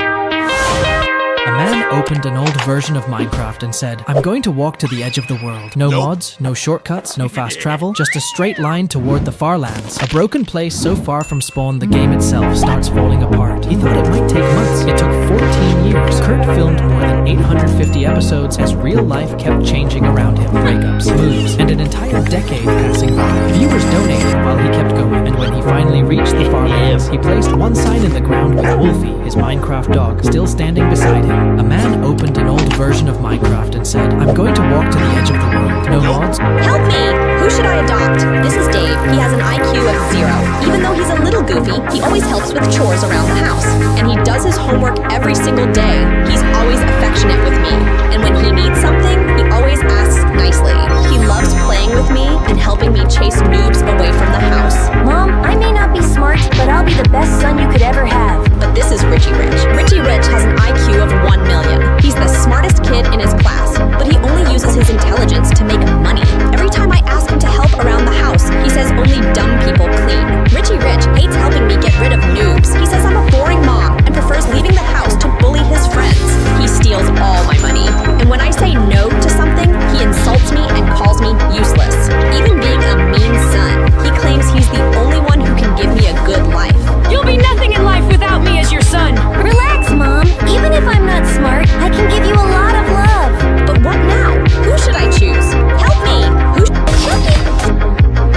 A man opened an old version of Minecraft and said, I'm going to walk to the edge of the world. No mods, no shortcuts, no fast travel, just a straight line toward the far lands. A broken place so far from spawn the game itself starts falling apart. He thought it might take months. It took 14 years. Kurt filmed more than 850 episodes as real life kept changing around him. Breakups, moves, and an entire decade passing by. Viewers donated while he kept going, and when he finally reached the far lands, he placed one sign in the ground with Wolfie, his Minecraft dog, still standing beside him. A man opened an old version of Minecraft and said, I'm going to walk to the edge of the world. No mods. Help me! Who should I adopt? This is Dave. He has an IQ of 0. Even though he's a little goofy, he always helps with chores around the house. And he does his homework every single day. He's always affectionate with me. And when he needs something, he always asks nicely. He loves playing with me and helping me chase noobs away from the house. Mom, I may not be smart, but I'll be the best son you could ever have. But this is Richie Rich. Richie Rich has an IQ of 1 million. He's the smartest kid in his class, but he only uses his intelligence to make money. Every time I ask him to help around the house, he says only dumb people clean. Richie Rich hates helping me get rid of noobs. He says I'm a boring mom and prefers leaving the house to bully his friends. He steals all my money, and when I say no to something, he insults me and calls me useless. Even being a mean son, he claims he's the only one who can give me a good life. You'll be nothing in life without me as your son. Relax, Mom. Even if I'm not smart, I can give you a lot of love. But what now? Who should I choose? Help me!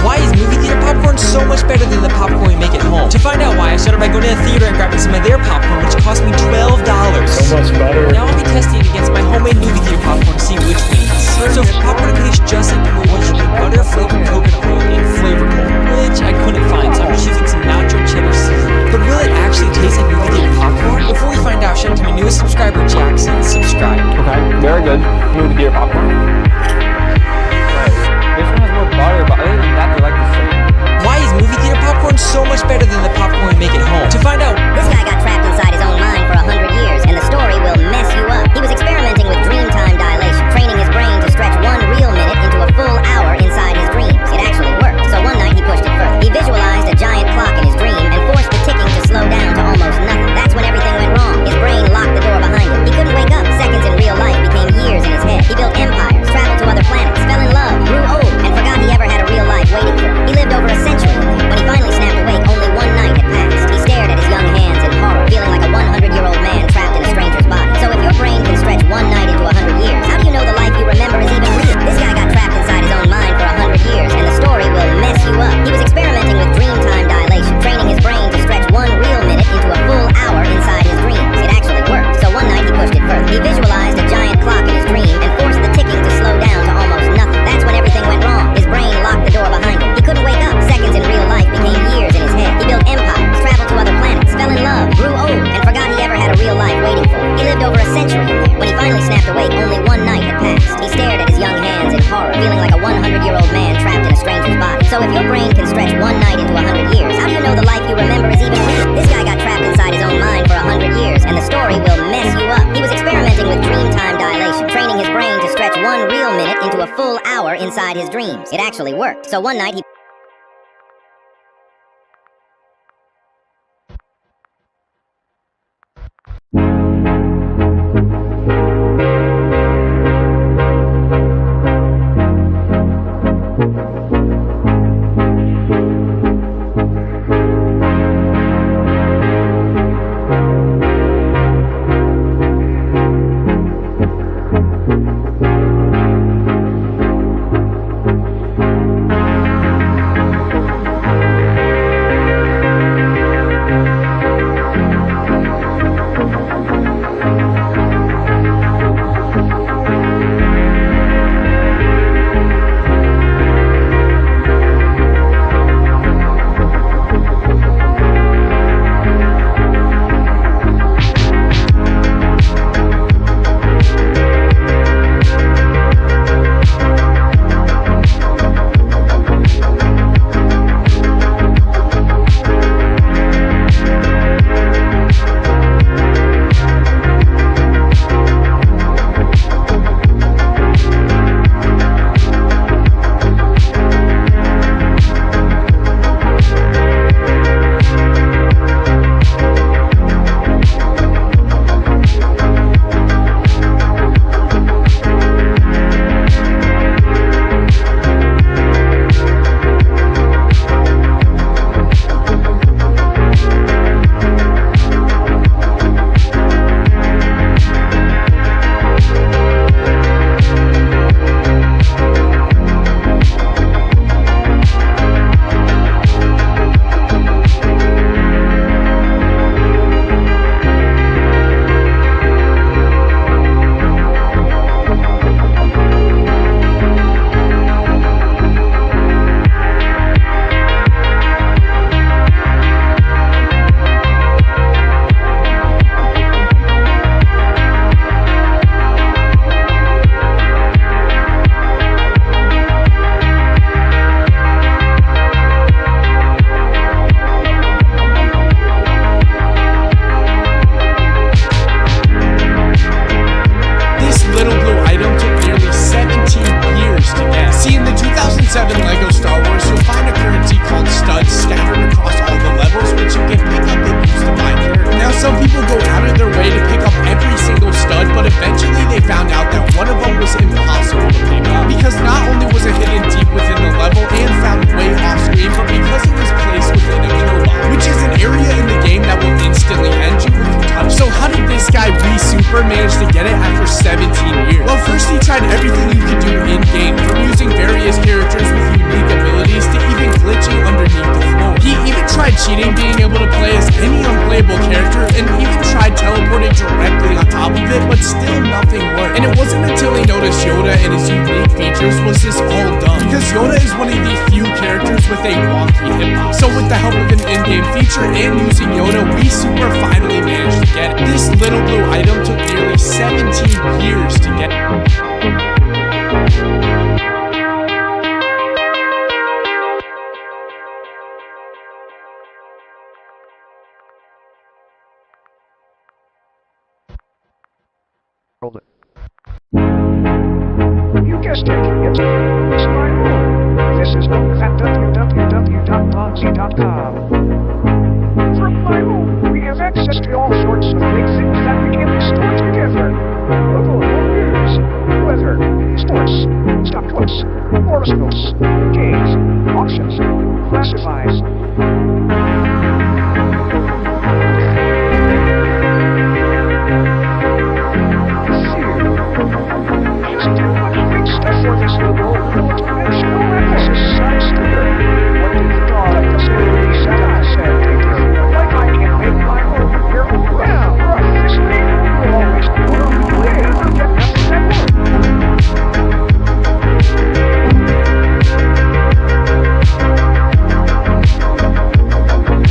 Why is movie theater popcorn so much better than the popcorn we make at home? To find out why, I started by going to the theater and grabbing some of their popcorn, which cost me $12. So much better. Now I'll be testing it against my homemade movie theater popcorn to see which wins. So popcorn tastes just like the movie, should be butter flavored coconut oil and flavorful, which I couldn't find, so I'm just using some nacho cheddar seasoning. But will it actually taste like movie theater popcorn? Before we find out, shout out to my newest subscriber, Jackson. Subscribe. Okay, very good. Movie theater popcorn. This one has more butter, but other than that, they're like the same. Why is movie theater popcorn so much better than the popcorn we make at home? To find out, this guy got trapped inside his own mind for 100 years, and the story will mess you up. He was experimenting with dream time dilation, training his brain to stretch 1 real minute into a full hour inside his dreams. It actually worked, so one night he pushed it further. He visualized a giant clock in his dream and forced the ticking to slow down to almost nothing. That's when everything went wrong. His brain locked the door behind him. He couldn't wake up. Seconds in real life became years in his head. He built empires, traveled to other planets, fell in love, grew old, and forgot he ever had a real life waiting for him. He lived over a century in there. When he finally snapped awake, only one night had passed. He stared at his young hands in horror, feeling like a 100-year-old man trapped in a stranger's body. So if your brain can stretch one night into 100 years, how do you know the life you remember is even real? This guy got trapped inside his own mind for 100 years, and the story will mess you up. He was experimenting with dream time dilation, training his brain to stretch 1 real minute into a full hour inside his dreams. It actually worked, so one night he pushed it further. He visualized a giant clock in his dream and forced the ticking to slow down to almost nothing. That's when everything went wrong. His brain locked the door behind him. He couldn't wake up. Seconds in real life became years in his head. He built empires, traveled to other planets, fell in love, grew old, and forgot he ever had a real life waiting for him. He lived over a century in there. When he finally snapped awake, only one night had passed. He stared at his young hands in horror, feeling like a 100-year-old man trapped in a stranger's body. So if your brain can stretch one night into 100 years, how do you know the life you remember is even real? This guy got trapped inside his own mind for 100 years, and the story will mess you up. He was experimenting with dream time dilation, training his brain to stretch 1 real minute into a full hour inside his dreams. It actually worked. So one night he... character and even tried teleporting directly on top of it, but still nothing worked. And it wasn't until he noticed Yoda and his unique features was this all done. Because Yoda is one of the few characters with a wonky hitbox. So with the help of an in-game feature and using Yoda, we super finally managed to get it. This little blue item took nearly 17 years to get. Hold it. You guessed it. It's my room. This is at www.bonzi.com. From my room, we have access to all sorts of great things that we can store together. Available news, weather, sports, stock quotes, horoscopes, games, auctions, classifieds. For this little dimensional emphasis side sticker. What do you thought of the story said? I said, like I can make my own here. Now, this thing will always go on the way and get nothing that works.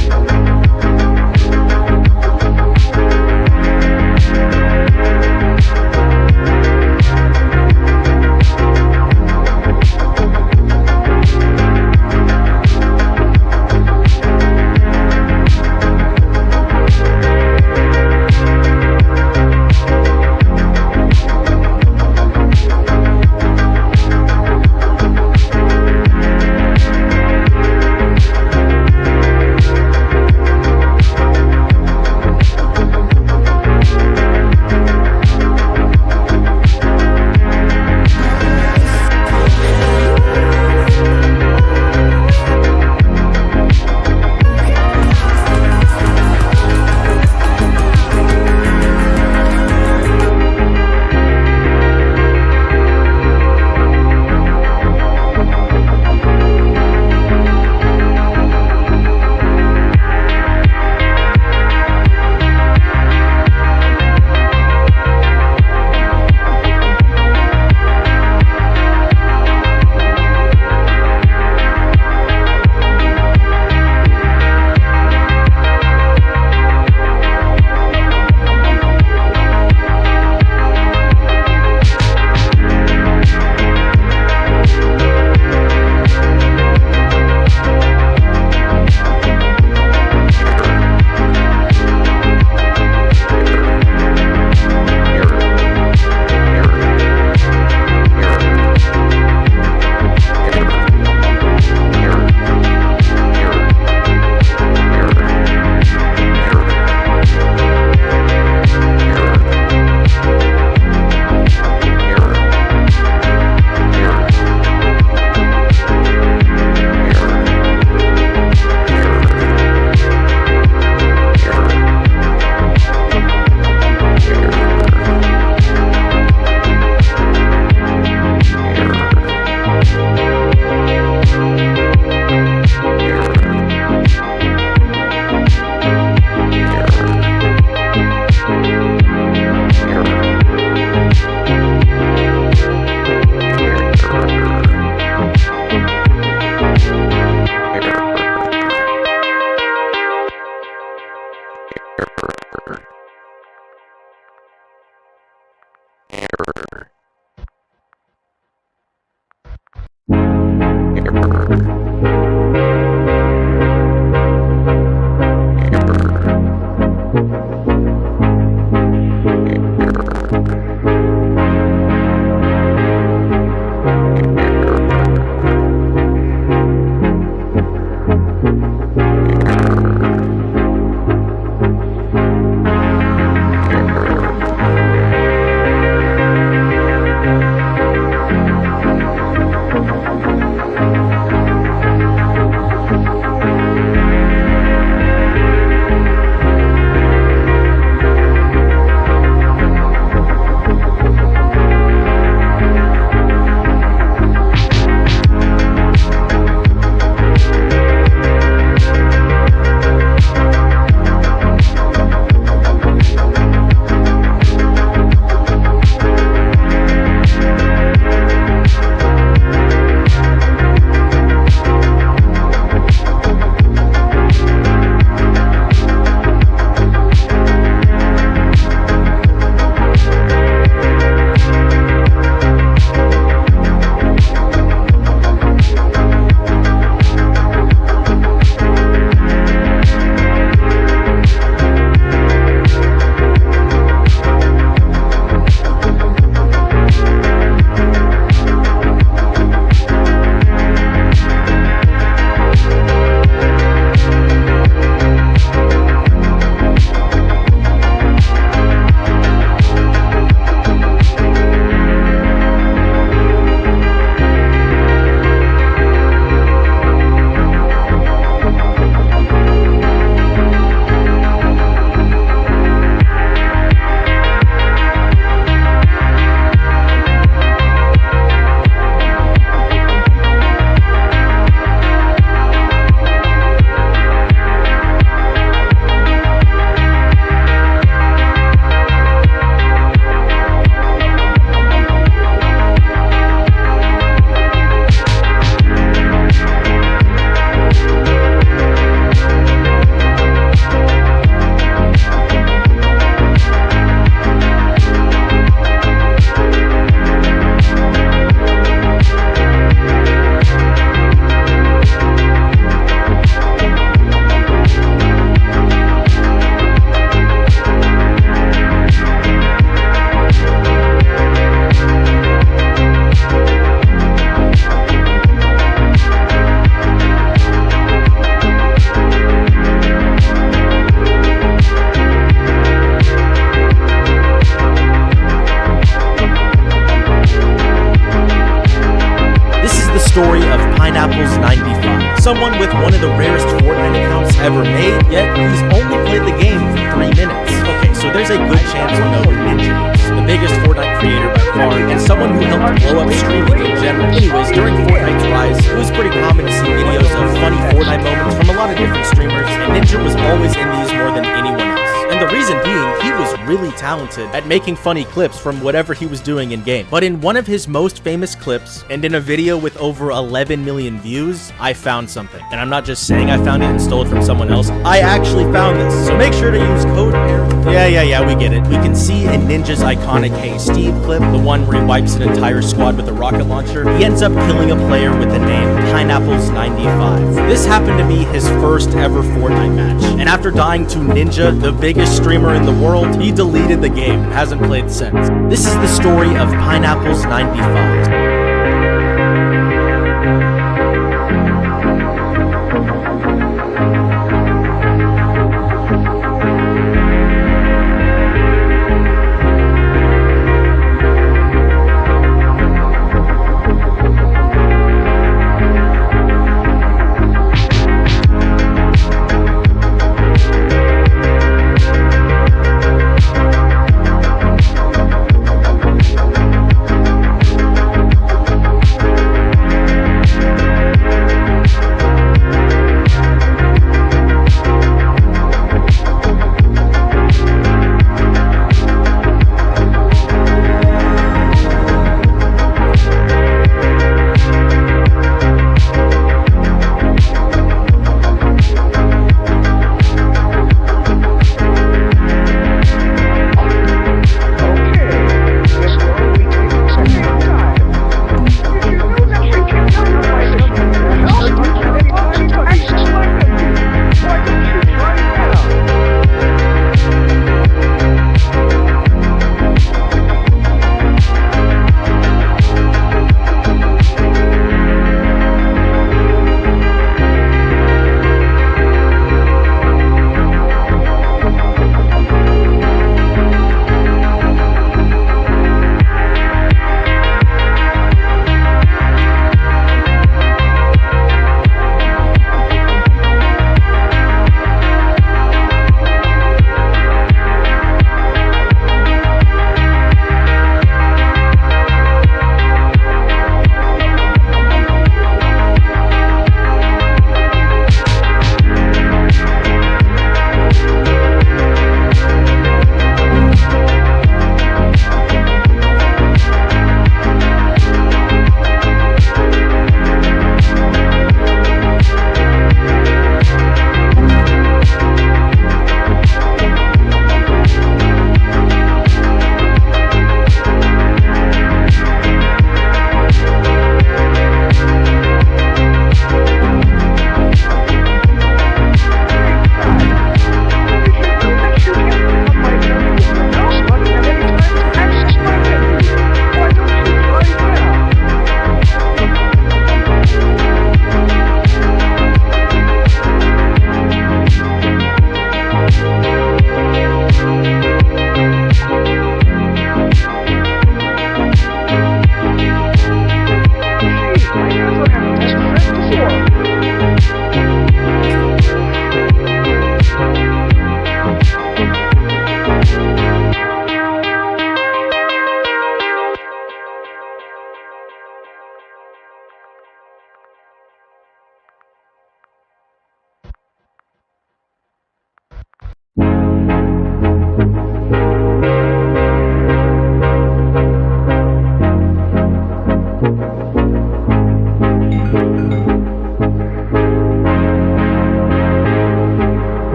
story of Pineapples95, someone with one of the rarest Fortnite accounts ever made, yet he's only played the game for 3 minutes. Okay, so there's a good chance you know who Ninja is, the biggest Fortnite creator by far, and someone who helped blow up streaming in general. Anyways, during Fortnite's rise, it was pretty common to see videos of funny Fortnite moments from a lot of different streamers, and Ninja was always in these more than anyone else. And the reason being, he was really talented at making funny clips from whatever he was doing in game. But in one of his most famous clips, and in a video with over 11 million views, I found something. And I'm not just saying I found it and stole it from someone else, I actually found this. So make sure to use code PAIR. Yeah, we get it. We can see in Ninja's iconic Hey Steve clip, the one where he wipes an entire squad with a rocket launcher, he ends up killing a player with the name Pineapples95. This happened to be his first ever Fortnite match. And after dying to Ninja, the biggest streamer in the world, he deleted the game and hasn't played since. This is the story of Pineapples95.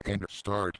And start.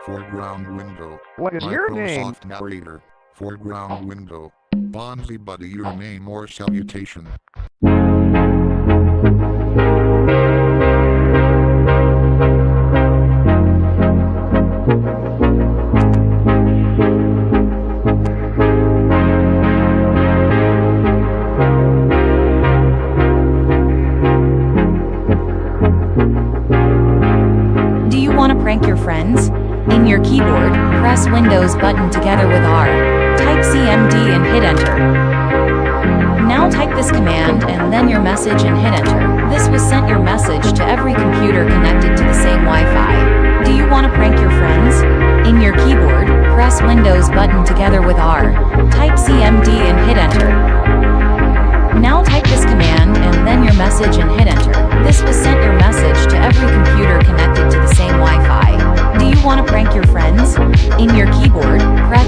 Foreground window. What is your name? Microsoft narrator. Foreground window. Bonzibuddy, your name or salutation. Do you want to prank your friends? In your keyboard, press Windows button together with R. Type CMD and hit enter. Now type this command and then your message and hit enter. This will send your message to every computer connected to the same Wi-Fi. Do you want to prank your friends? In your keyboard, press Windows button together with R. Type CMD and hit enter. Now type this command and then your message and hit enter. This will send your message to every computer connected to the same Wi-Fi. Do you want to prank your friends? In your keyboard, press...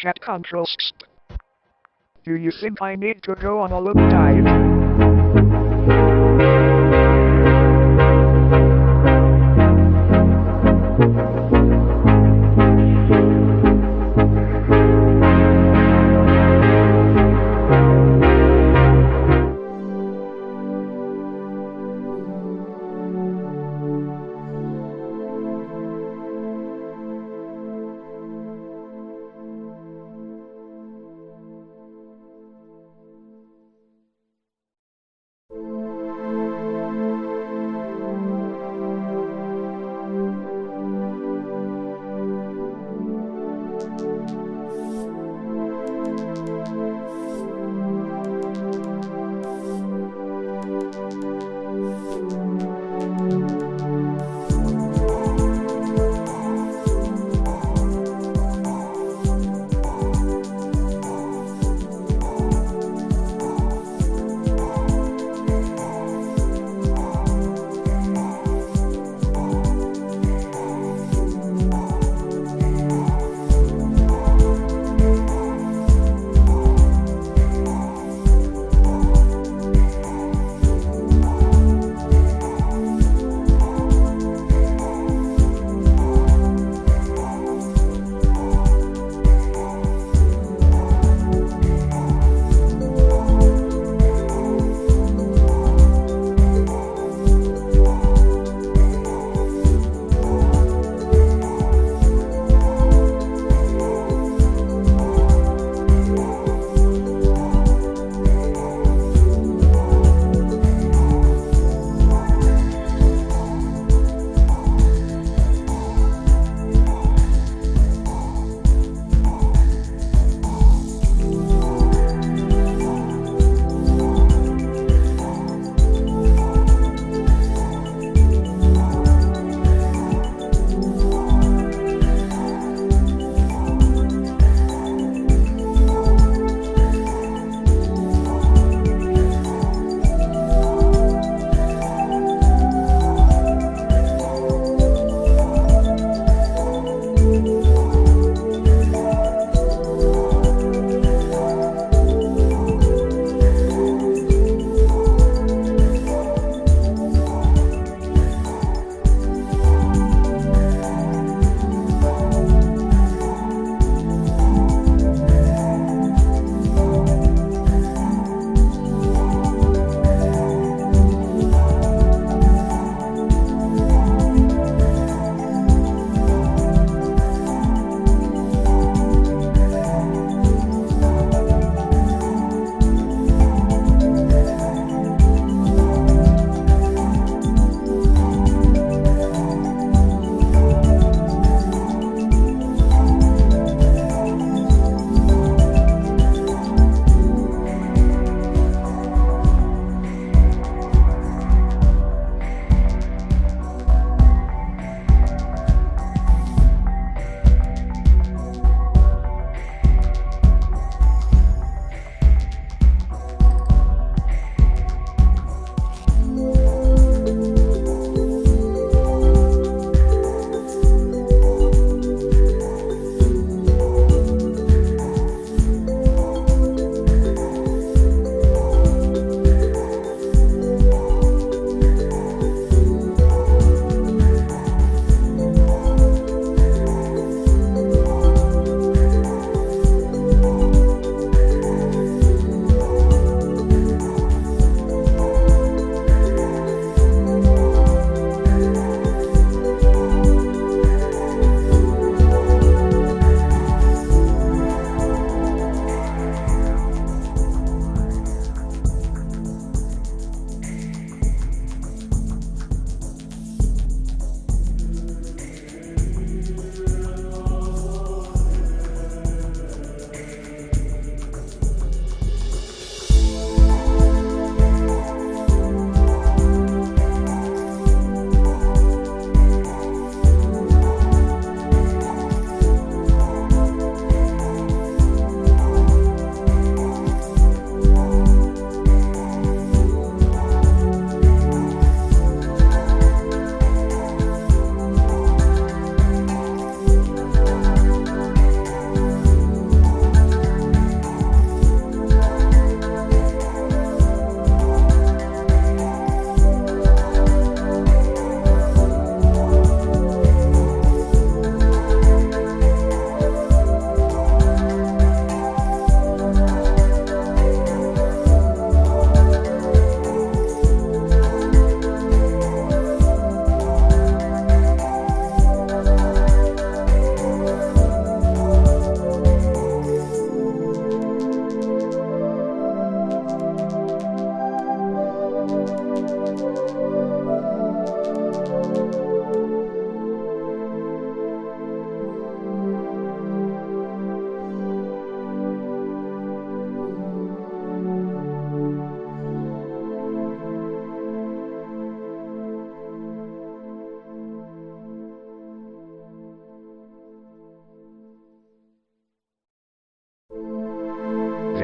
Chat controls. Do you think I need to go on a little diet?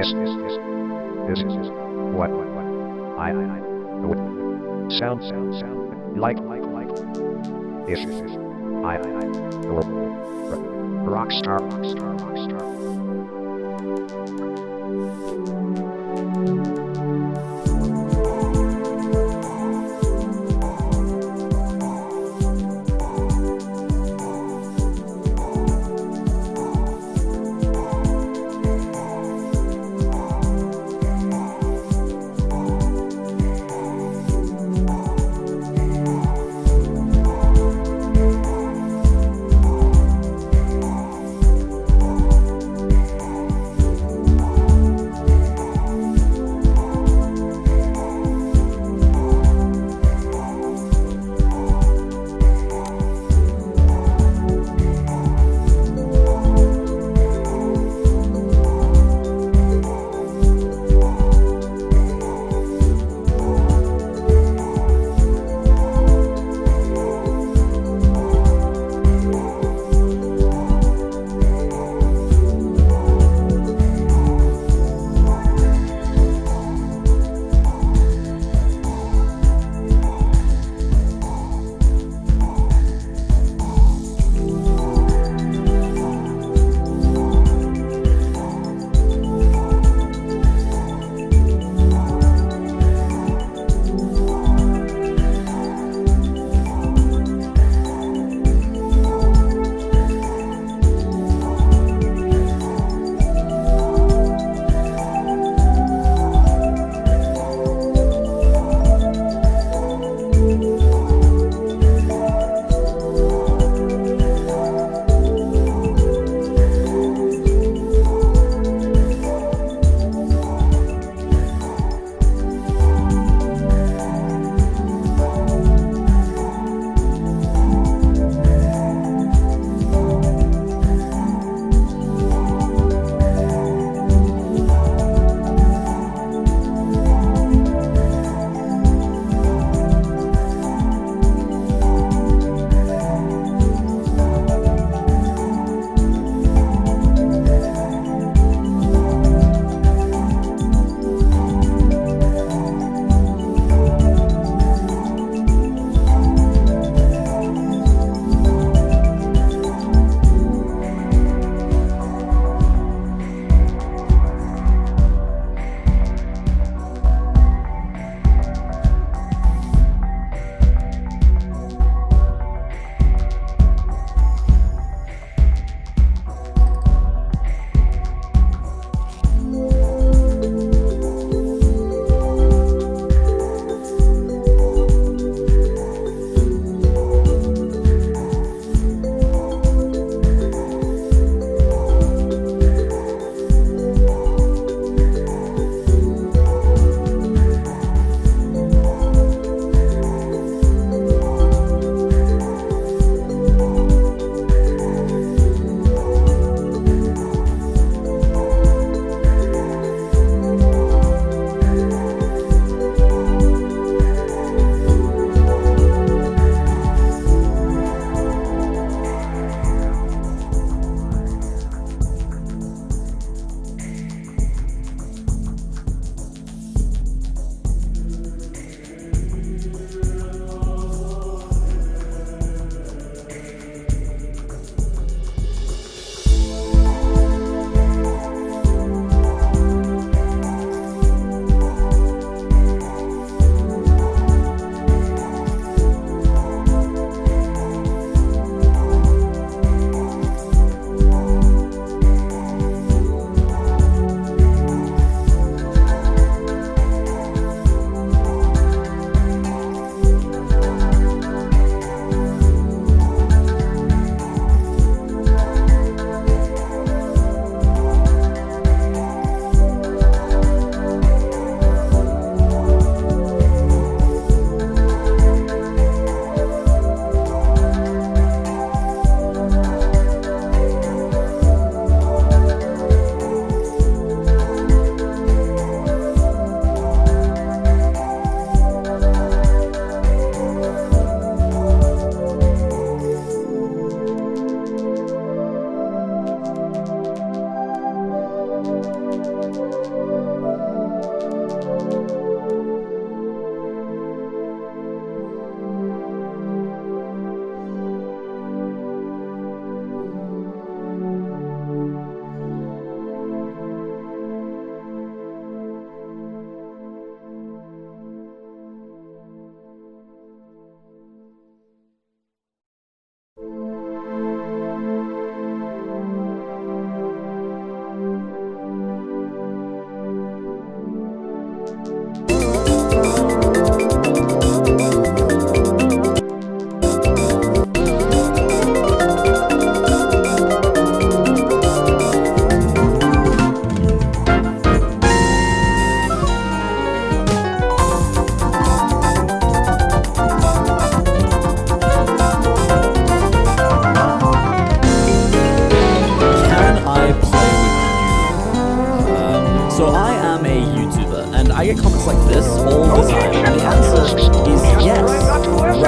This is what I would sound like if I were rockstar.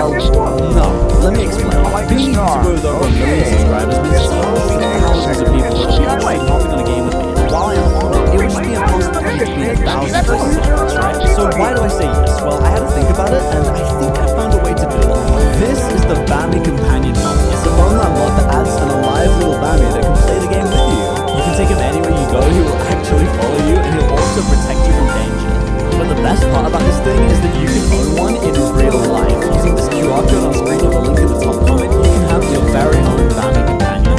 Well, no. Let me explain. Being a YouTuber with over 1 million subscribers means thousands of people will be hopping on a game with me. While I'm on it, it would just be impossible for me to be in thousands of places at once, right? So why do I say yes? Well, I had to think about it, and I think I found a way to do it. This is the Bambi Companion mod. It's a Bonzibuddy mod that adds an alive little Bambi that can play the game with you. You can take him anywhere you go, he will actually follow you, and he'll also protect you from danger. But the best part about this thing is that you can own one in real life. Using this QR code on screen with a link in the top comment, you can have your very own Bambi Companion.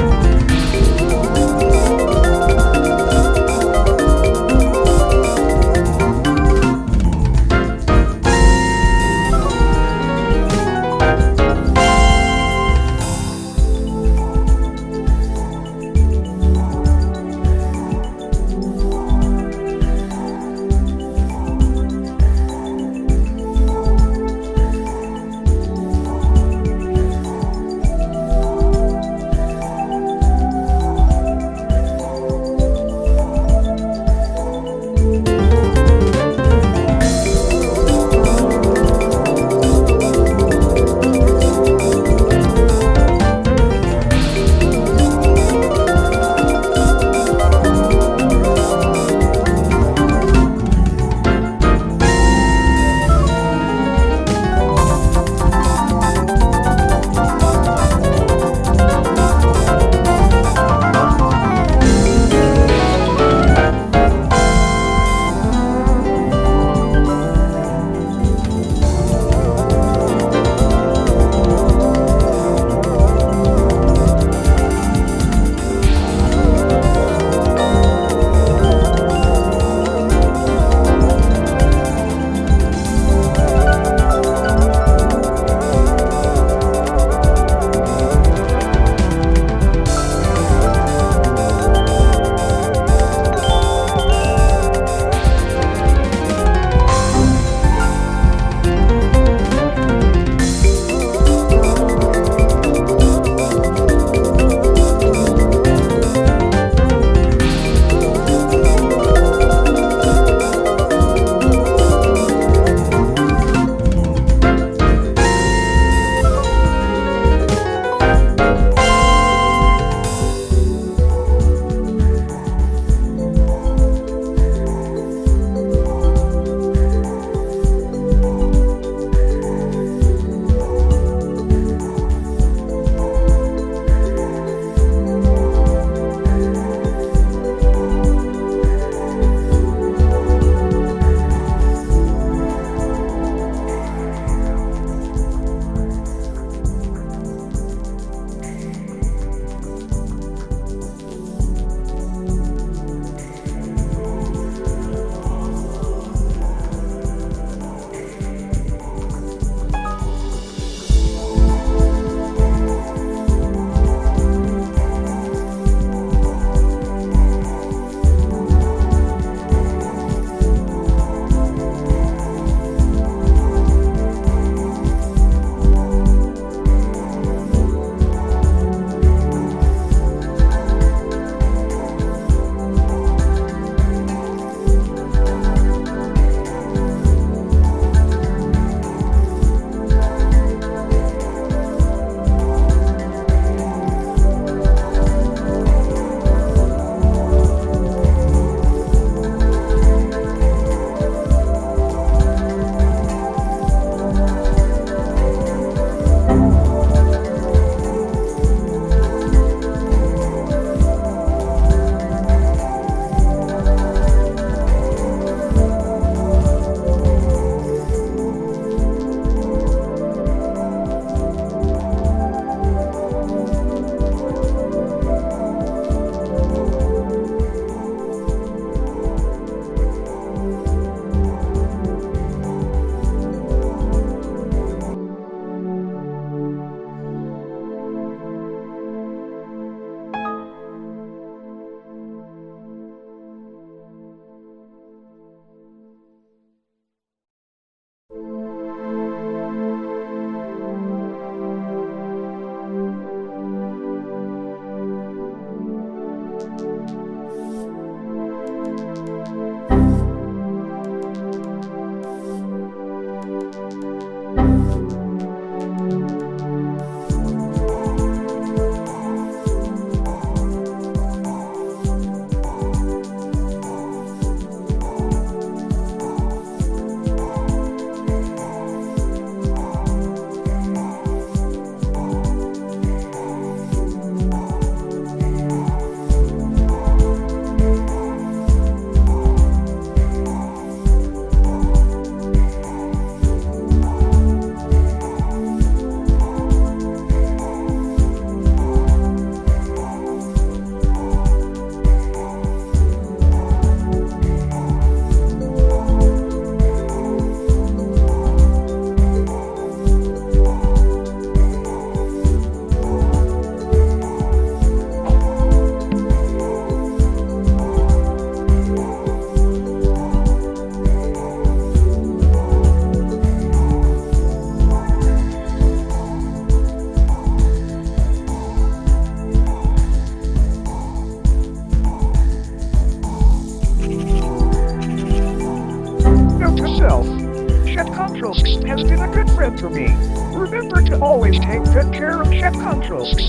always take good care of check controls.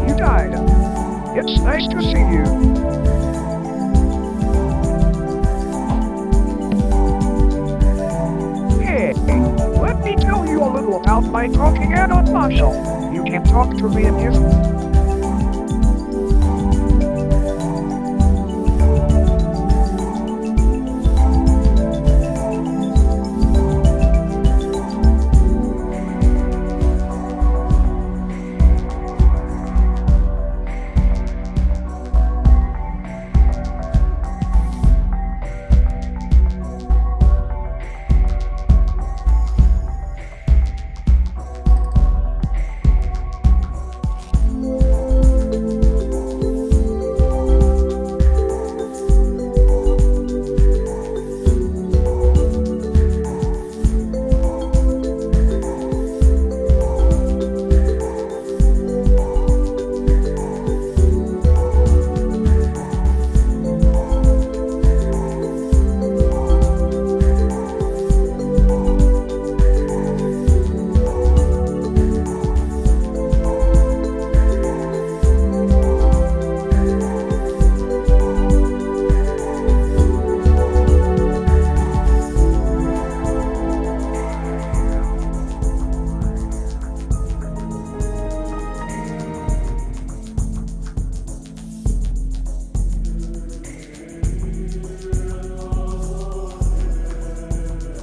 You died. It's nice to see you. Hey, let me tell you a little about my talking head on Marshall. You can talk to me in his...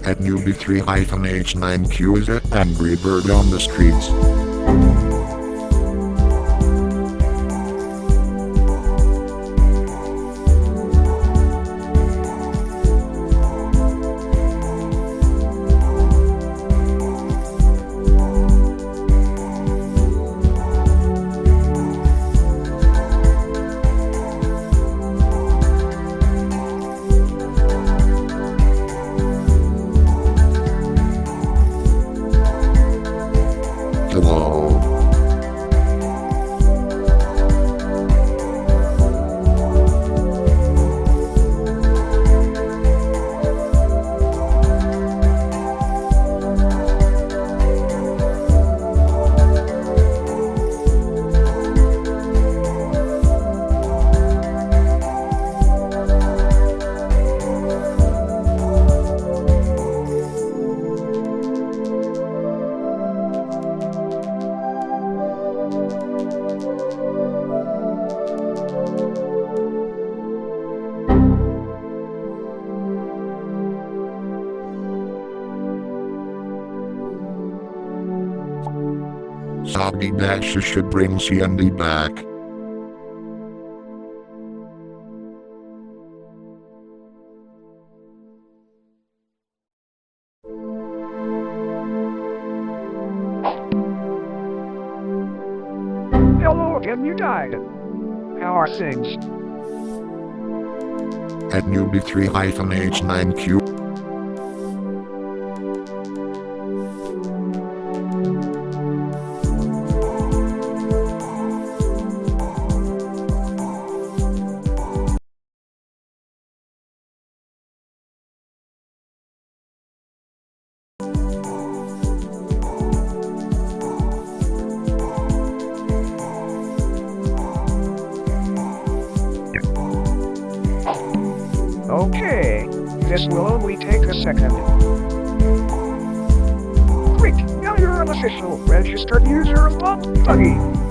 At newbie 3-H9Q is an angry bird on the streets. Hello. Soggy Dash should bring Sandy back. Hello again, you died. How are things? At newbie 3-H9Q. Okay, this will only take a second. Quick, now you're an official registered user of Bonzibuddy.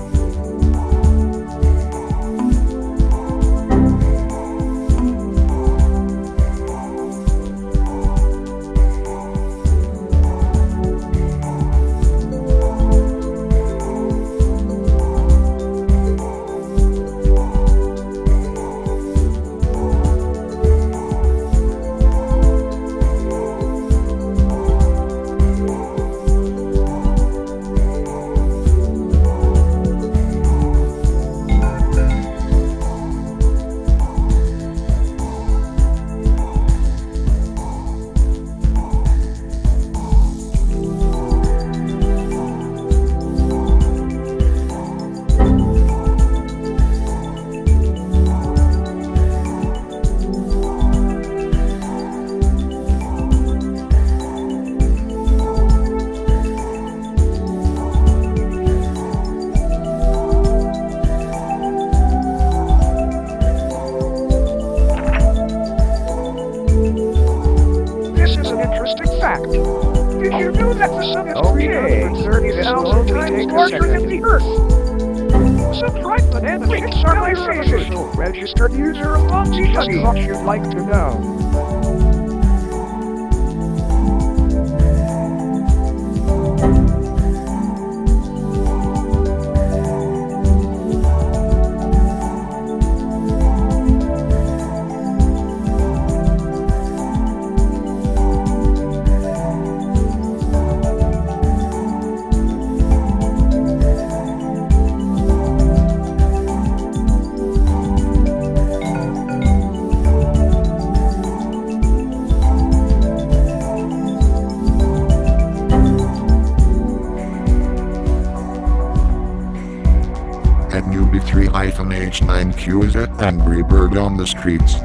The sun is 330,000 times larger than the Earth. Subscribe and click on registered user of Bonzibuddy. What you'd like to know. At newbie 3-H9Q is an angry bird on the streets.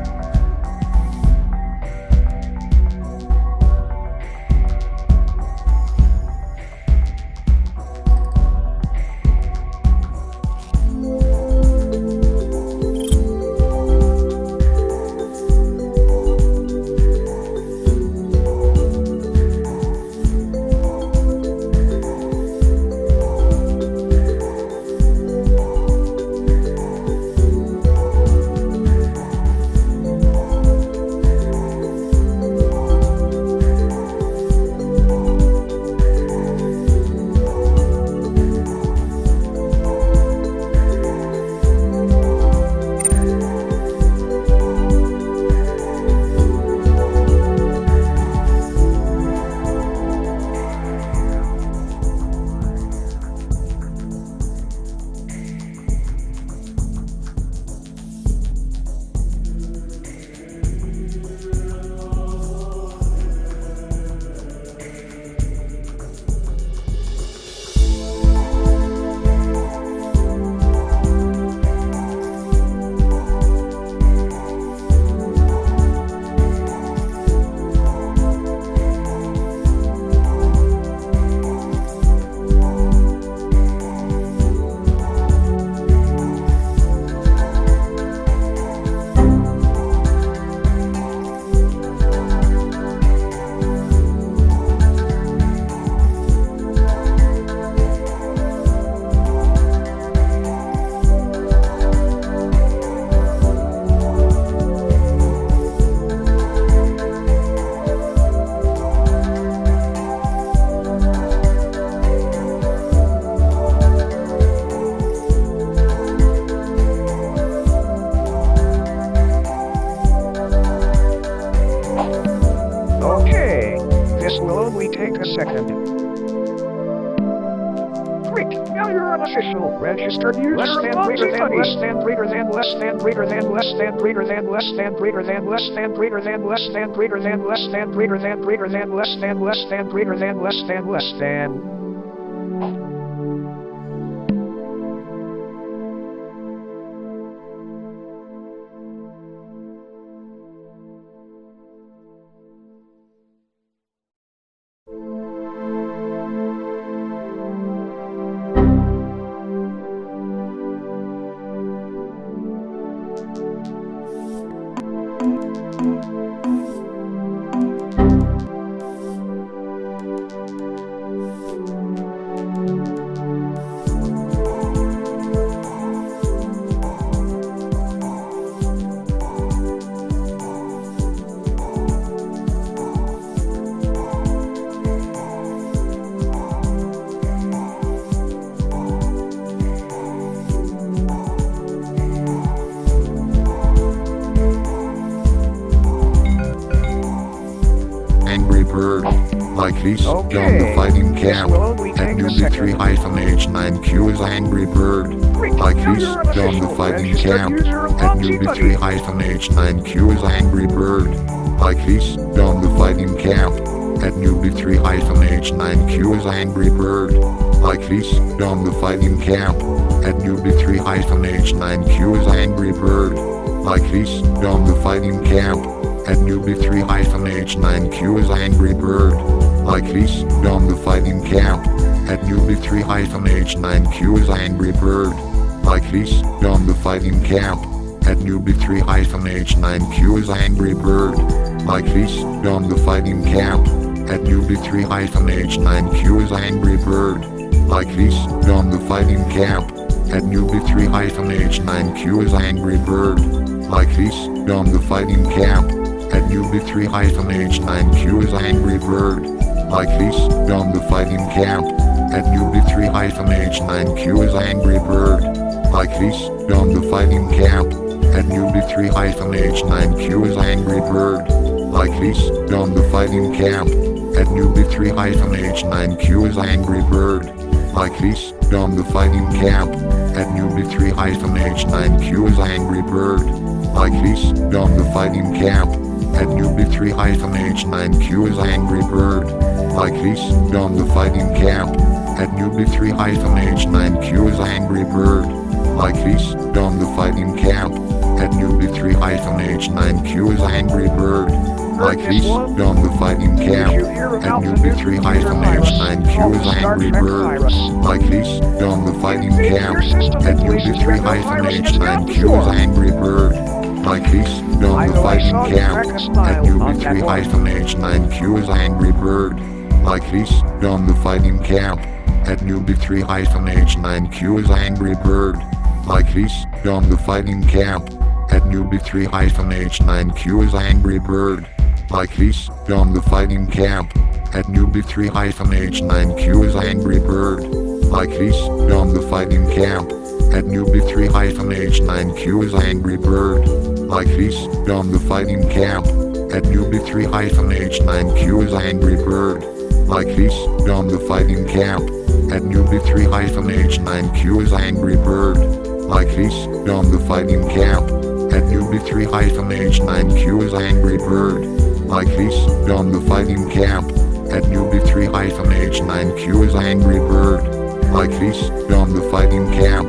Okay, this will only take a second. Quick, now you're an official registered user of Bonzibuddy. Less than greater than less than greater than less than greater than less than greater than less than greater than less than greater than less than greater than greater than less than less than greater than less than less than. Like this, down the fighting camp. At newbie 3-H9Q is angry bird. Like this, down the fighting camp. At newbie 3-H9Q is angry bird. Like this, down the fighting camp. At newbie 3-H9Q is angry bird. Like this, down the fighting camp. At newbie 3-H9Q is angry bird. Like this, down the fighting camp. At newbie 3-H9Q is angry bird. Like this, down the fighting camp. At newbie 3-H9Q is angry bird. Like this, down the fighting camp. At newbie 3-H9Q is angry bird. Like this, down the fighting camp. At newbie3-H9Q is Angry Bird. Like this, on the fighting camp. At newbie3-H9Q is Angry Bird. Like this, on the fighting camp. At newbie3-H9Q is Angry Bird. Like this, on the fighting camp. At newbie3-H9Q is Angry Bird. Like this, on the fighting camp. At newbie3-H9Q is Angry Bird. Like this, on the fighting camp. At newbie3-H9Q is Angry Bird. Like this, on the fighting camp. At newbie3-H9Q is Angry Bird. Like this, on the fighting camp. At newbie3-H9Q is Angry Bird. Like this, on the fighting camp. At newbie3-H9Q is Angry Bird. Like this, on the fighting camp. At newbie3-H9Q is Angry Bird. Like this, on the fighting camp. At newbie3-H9Q is Angry Bird. Like this, on the fighting camp. At newbie3-H9Q is Angry Bird. Like this, on the fighting camp. At newbie3-H9Q is Angry Bird. Like this, on the fighting camp. At newbie3-H9Q is Angry Bird. Like this, on the fighting camp. At newbie3-H9Q is Angry Bird. Like this, on the fighting camp. At newbie3-H9Q is Angry Bird. Like this, on the fighting camp. At newbie3-H9Q is Angry Bird. Like this, on the fighting camp. At newbie3-H9Q is Angry Bird. Like this, on the fighting camp. At newbie3-H9Q is Angry Bird. Like this, on the fighting camp. At newbie3-H9Q is Angry Bird. Like this, on the fighting camp. At newbie3-H9Q is Angry Bird. Like this, on the fighting camp.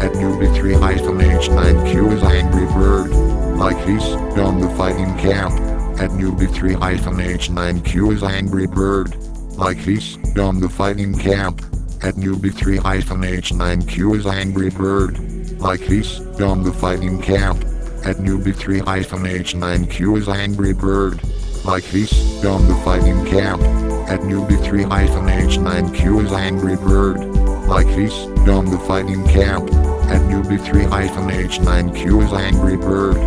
At newbie3-H9Q is Angry Bird. Like this, on the fighting camp. At newbie3-H9Q is Angry Bird. Like this, on the fighting camp. At newbie3-H9Q is Angry Bird. Like this, on the fighting camp. At newbie3-H9Q is Angry Bird. Like this, on the fighting camp. At newbie3-H9Q is Angry Bird. Like this, on the fighting camp. At newbie3-H9Q is Angry Bird.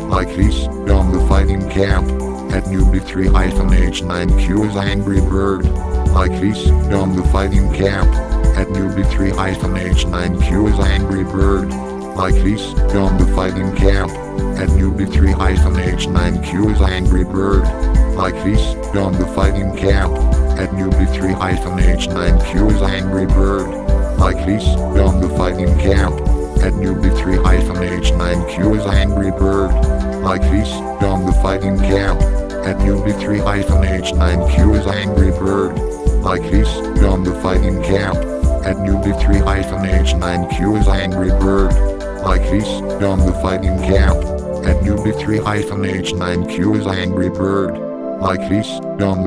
Like this, on the fighting camp. At newbie3-H9Q is Angry Bird. Like this, on the fighting camp. At newbie3-H9Q is Angry Bird. Like this, on the fighting camp. At newbie3-H9Q is Angry Bird. Like this, on the fighting camp. At newbie3-H9Q is Angry Bird. Like this, on the fighting camp. At newbie3-H9Q is Angry Bird. Like this, on the fighting camp. At newbie3-H9Q is Angry Bird. Like this, on the fighting camp. At newbie3-H9Q is Angry Bird. Like this, on the fighting camp. At newbie3-H9Q is Angry Bird. Like this, on the fighting camp. At newbie3-H9Q is Angry Bird. Like this, on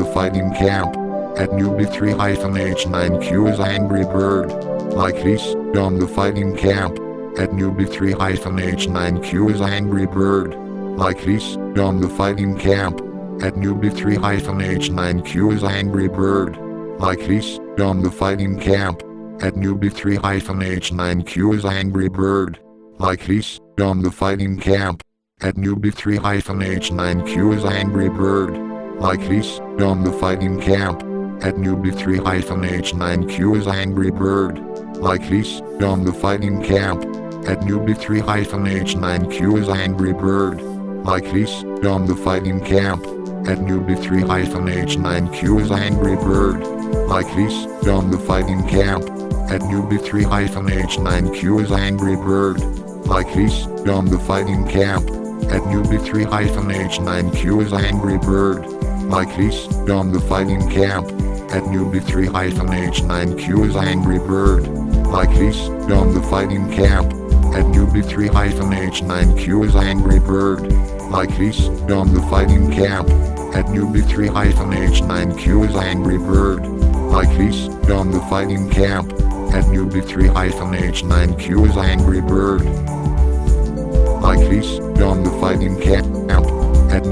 the fighting camp. At newbie3-H9Q is Angry Bird. Like this, on the fighting camp. At newbie3-H9Q is Angry Bird. Like this, on the fighting camp. At newbie3-H9Q is Angry Bird. Like this, on the fighting camp. At newbie3-H9Q is Angry Bird. Like this, on the fighting camp. At newbie3-H9Q is Angry Bird. Like this, on the fighting camp. At newbie3-H9Q is Angry Bird. Like this, on the fighting camp. At newbie3-H9Q is Angry Bird. Like this, on the fighting camp. At newbie3-H9Q is Angry Bird. Like this, on the fighting camp. At newbie3-H9Q is Angry Bird. Like this, on the fighting camp. At newbie3-H9Q is Angry Bird. Like this, on the fighting camp. At newbie3-H9Q is Angry Bird. Like this, on the fighting camp. At newbie3-H9Q is Angry Bird. Like this, on the fighting camp. At newbie3-H9Q is Angry Bird. Like this, on the fighting camp. At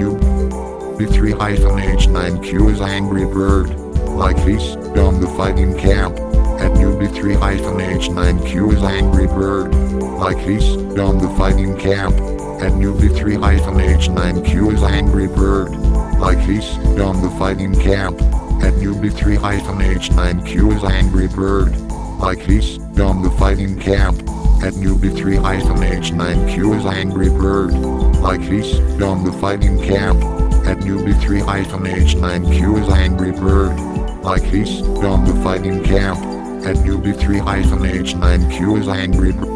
newbie3-h9q is Angry Bird. Like he's done the fighting camp. At newbie3-h9q is Angry Bird. Like he's done the fighting camp. At newbie3-h9q is Angry Bird. Like he's done the fighting camp. At newbie3-h9q is Angry Bird. Like he's done the fighting camp. At newbie3-h9q is Angry Bird. Like he's done the fighting camp. At newbie3-h9q is Angry Bird. Like he's done the fighting camp. At newbie3-h9q is Angry Bird.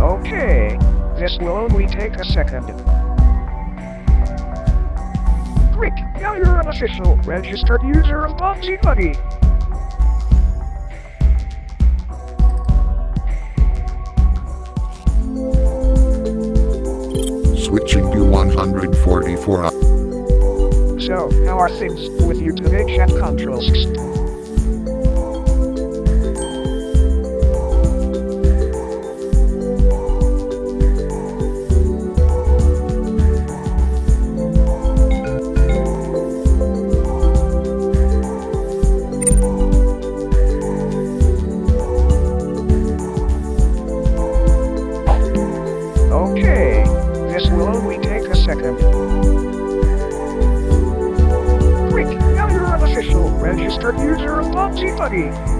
Okay, this will only take a second. Quick, now you're an official registered user of Bonzibuddy. Switching to 144. So, how are things with your today chat controls? Okay, this will only take a second. Quick, now you're an official registered user of Bonzibuddy.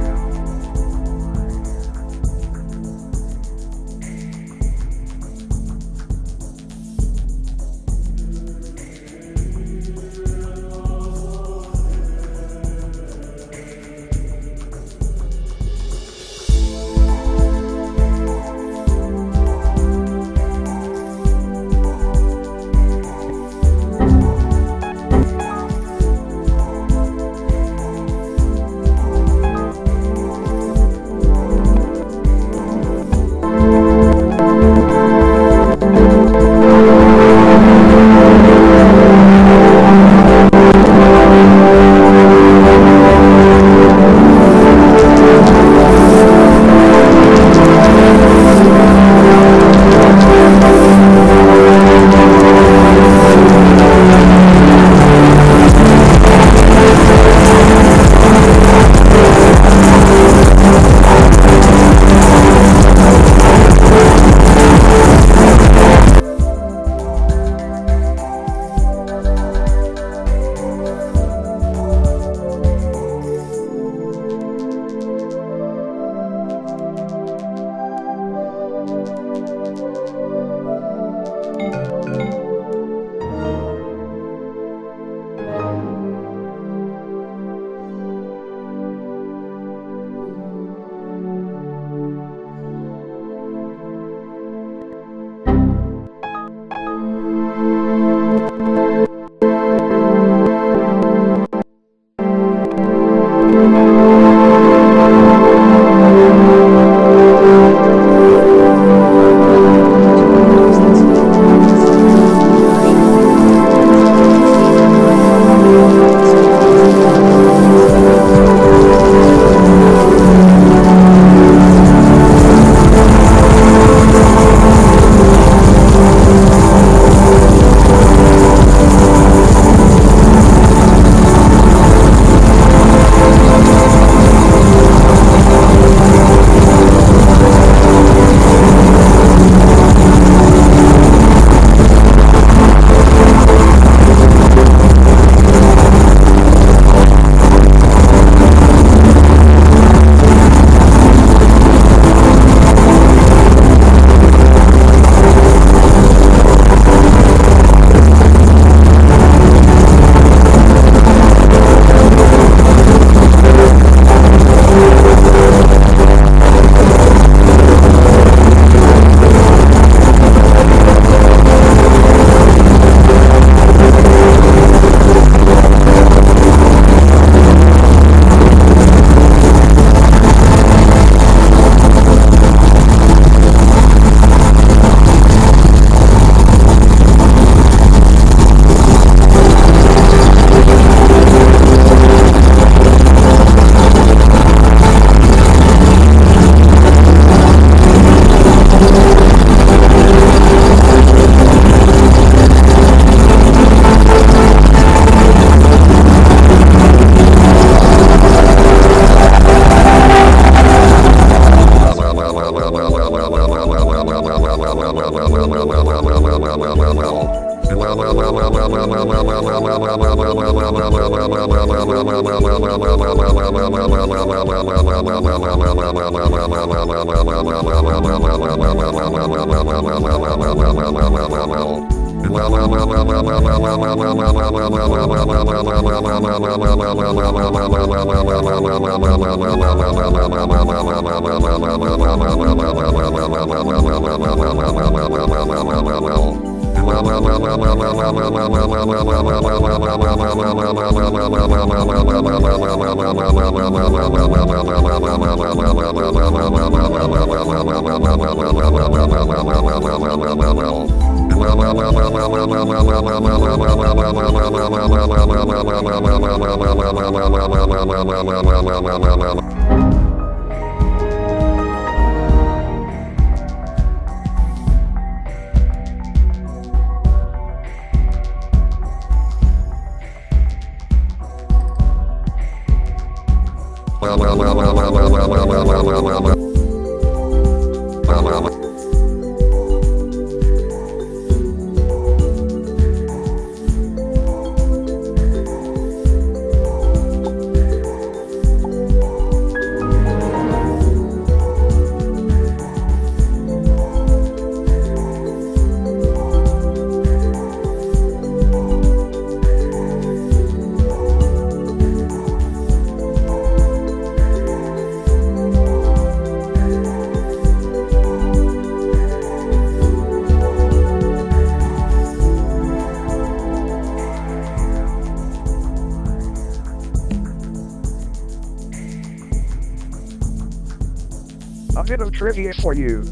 A bit of trivia for you.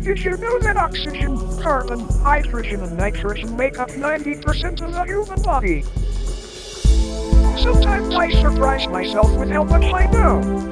Did you know that oxygen, carbon, hydrogen, and nitrogen make up 90% of the human body? Sometimes I surprise myself with how much I know.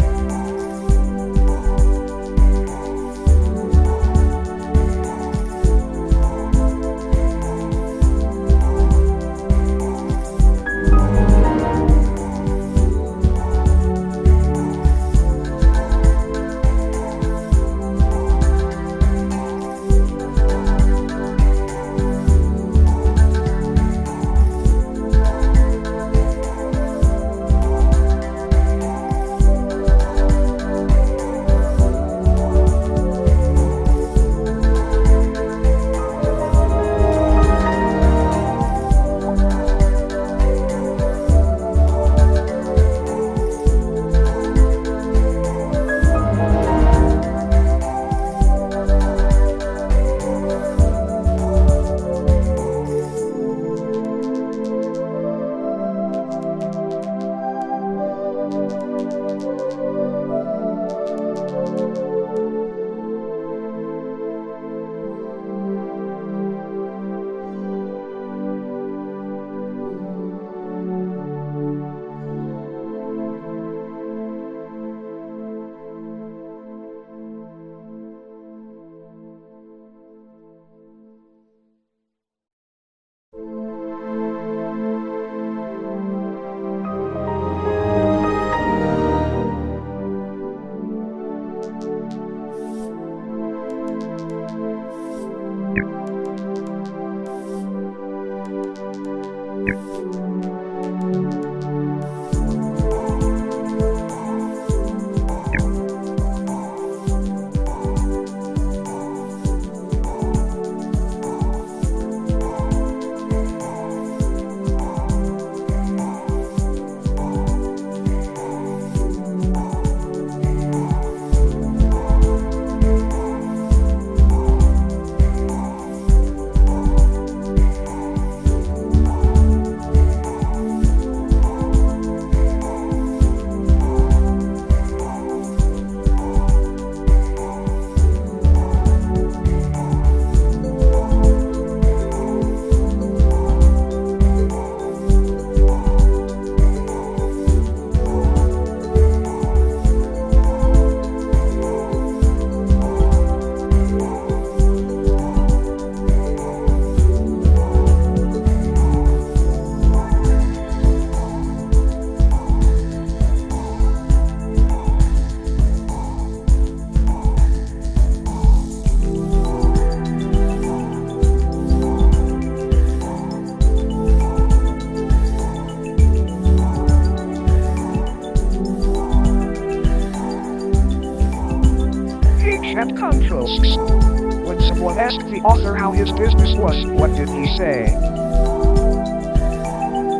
speech and contrasts. When someone asked the author how his business was, what did he say?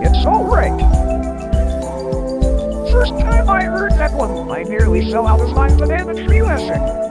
It's alright. First time I heard that one, I nearly fell out of my banana tree laughing.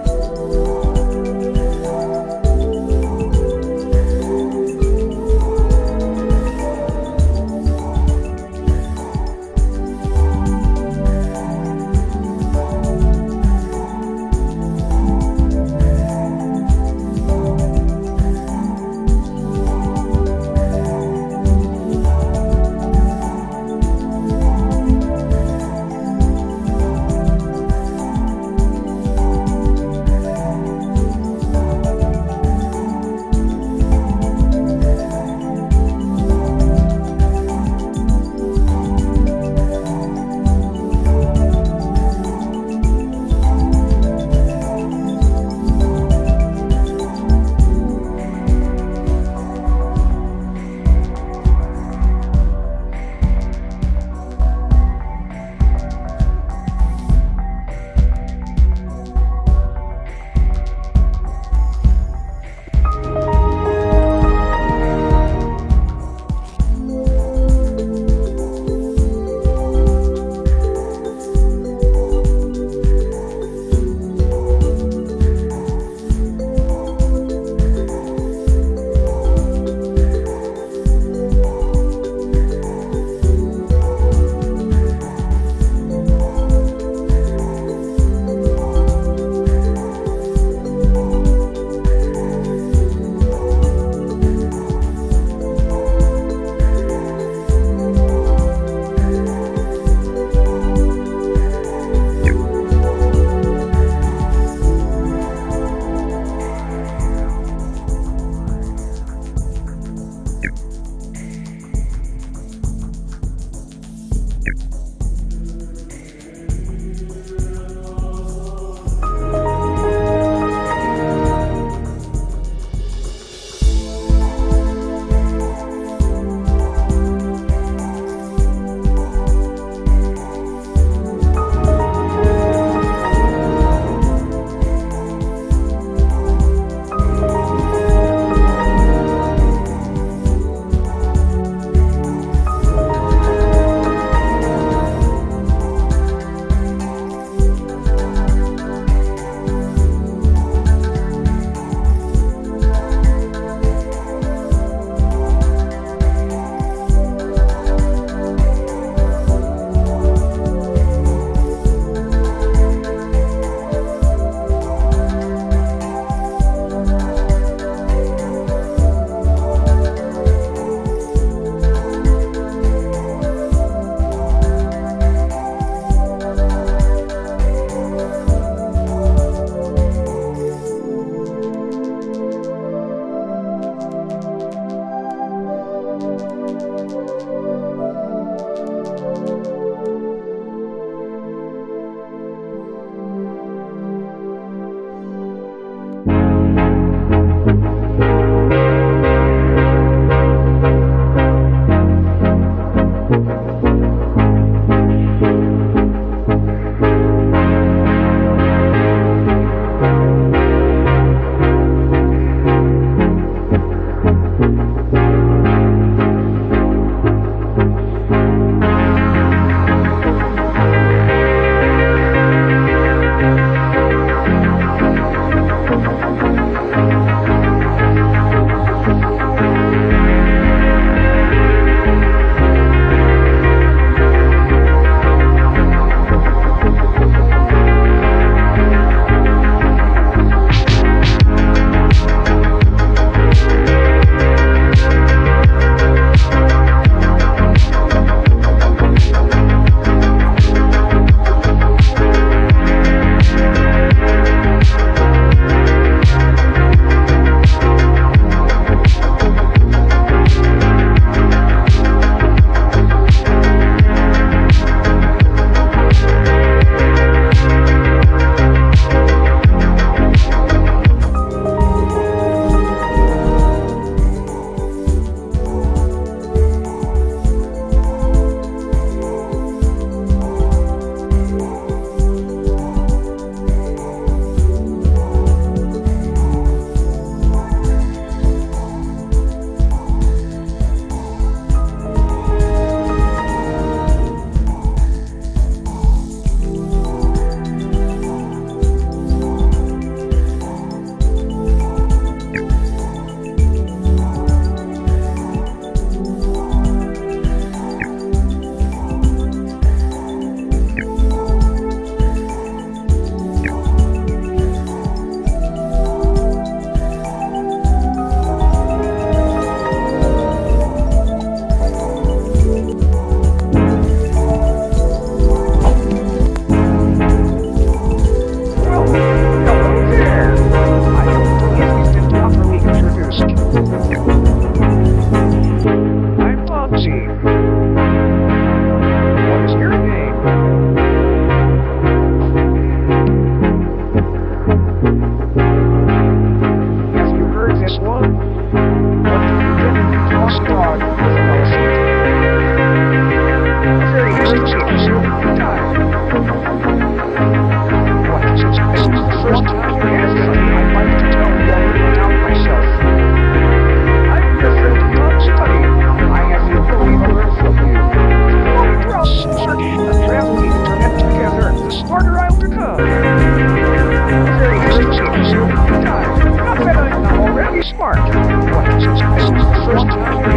really smart. What is this? This is the first time I'd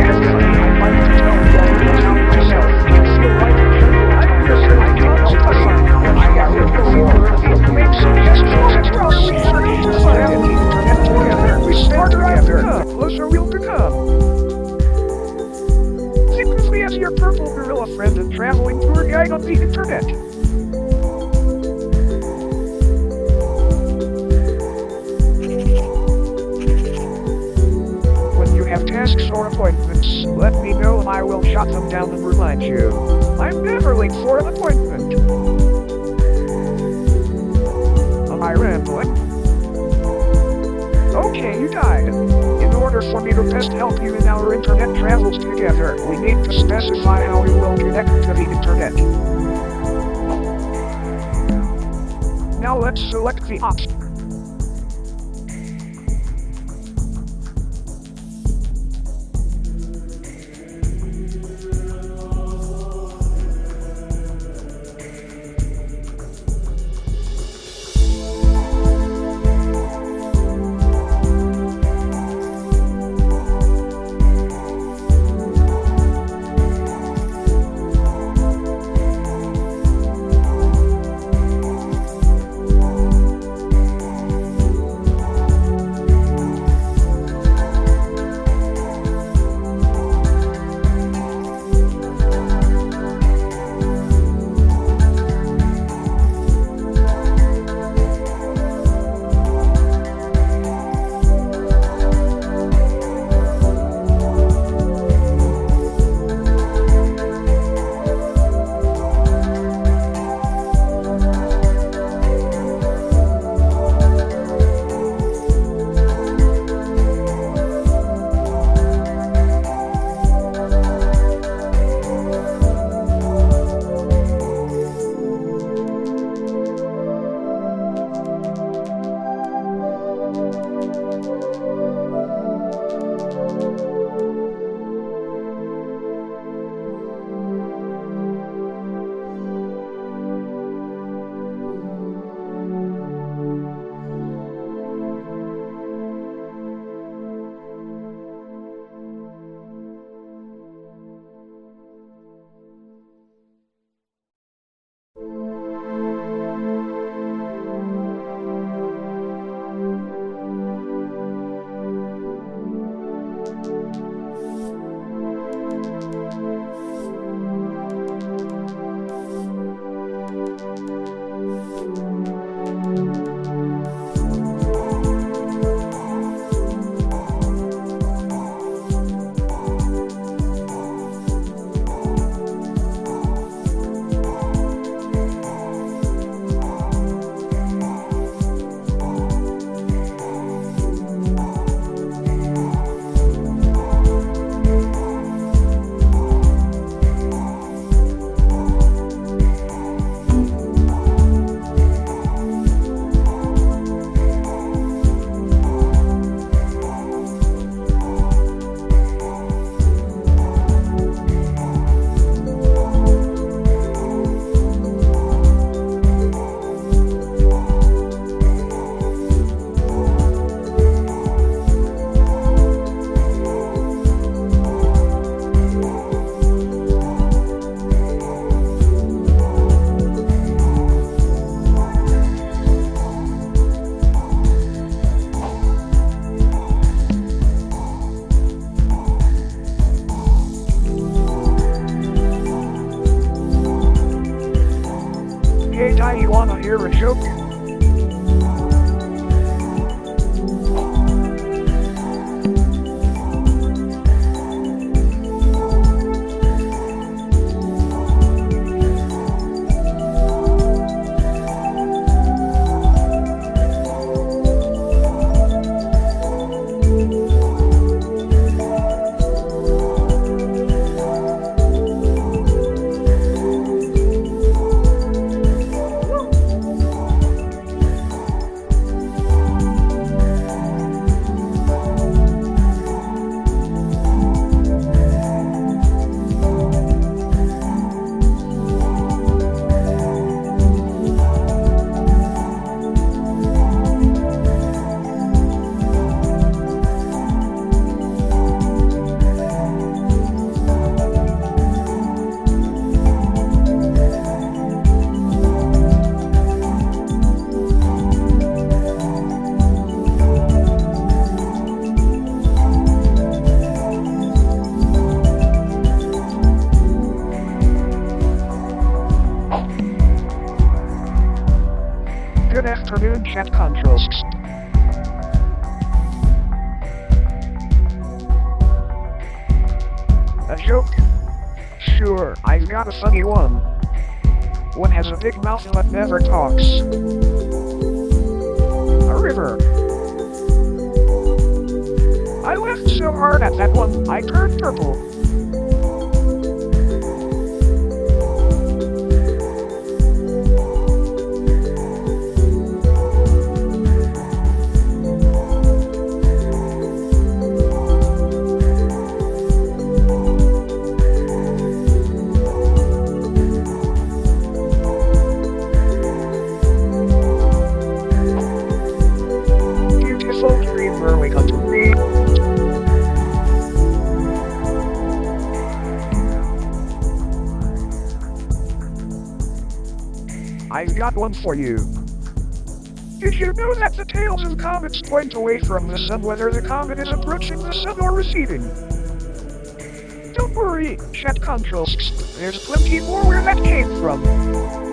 like to tell you a little about myself. You feel like I'm Pearson. I can't help but find I have the ability to make suggestions and trust. We are internet together. We smarter together. The closer we'll become. Think of me as your purple gorilla friend and traveling tour guide on the internet. Tasks or appointments, let me know and I will jot them down and remind you. I'm never late for an appointment. Am I rambling? Okay, you died. In order for me to best help you in our internet travels together, we need to specify how we will connect to the internet. Now let's select the option. You wanna hear a joke? and chat controls. A joke? Sure, I've got a funny one. One has a big mouth but never talks. A river. I laughed so hard at that one, I turned purple. I've got one for you. Did you know that the tails of comets point away from the sun whether the comet is approaching the sun or receding? Don't worry, chat controls. There's plenty more where that came from.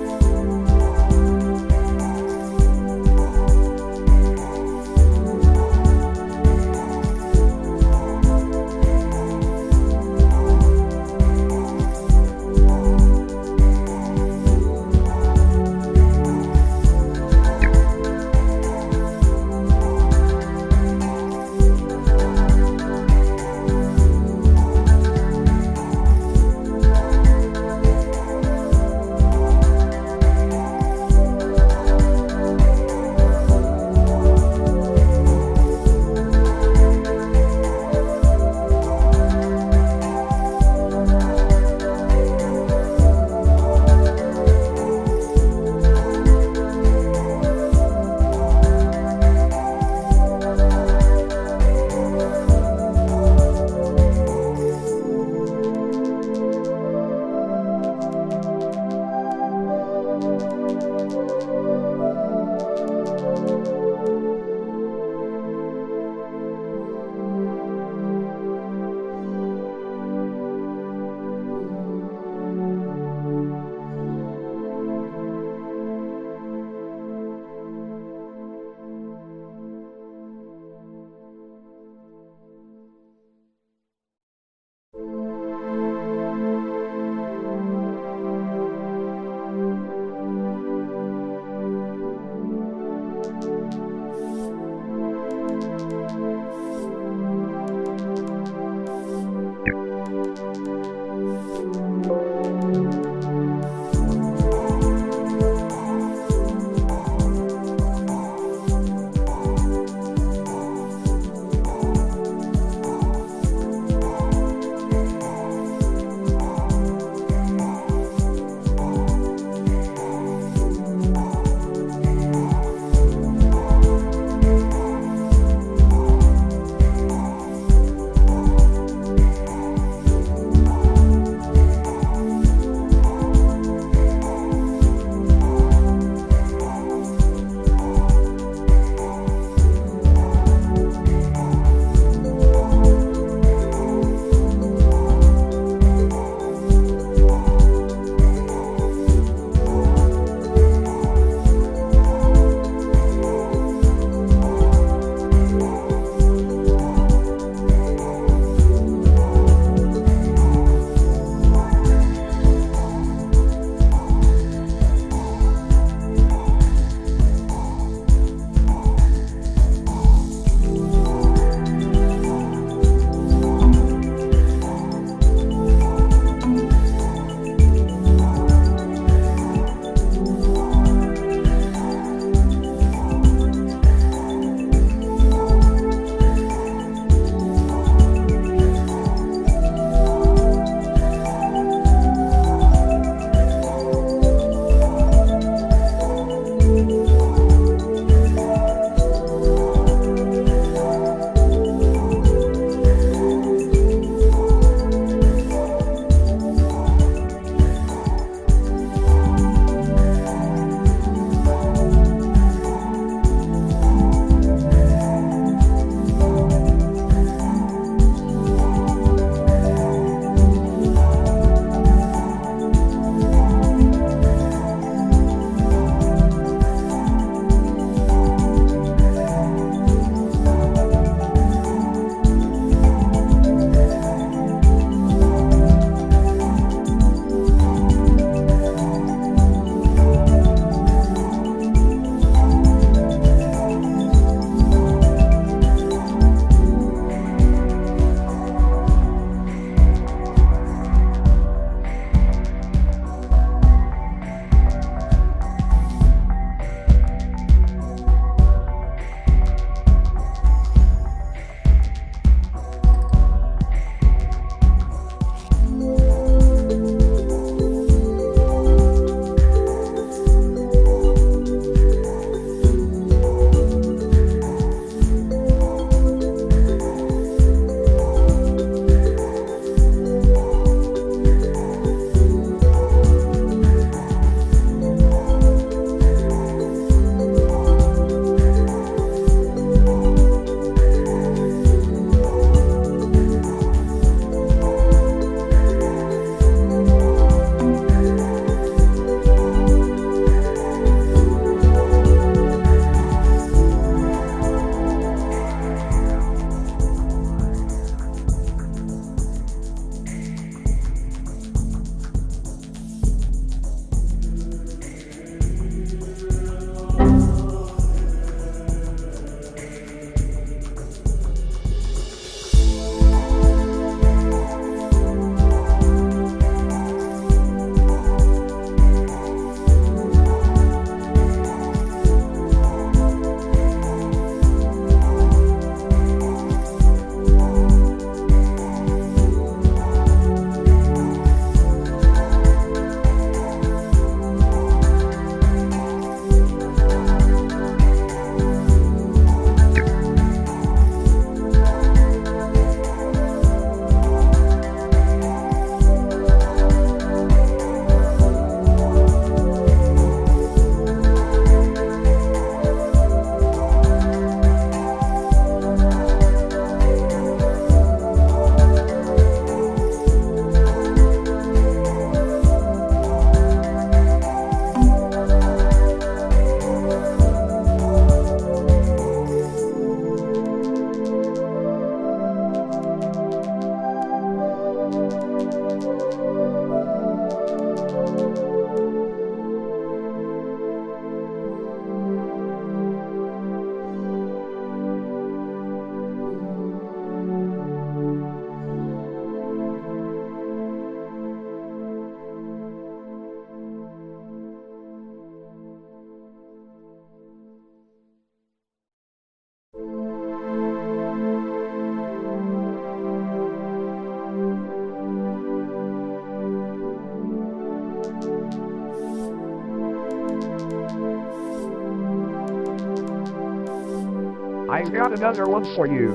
I've got another one for you.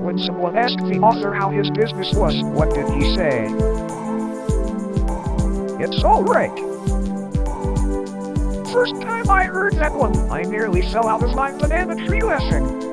When someone asked the author how his business was, what did he say? It's alright. First time I heard that one, I nearly fell out of my banana tree laughing.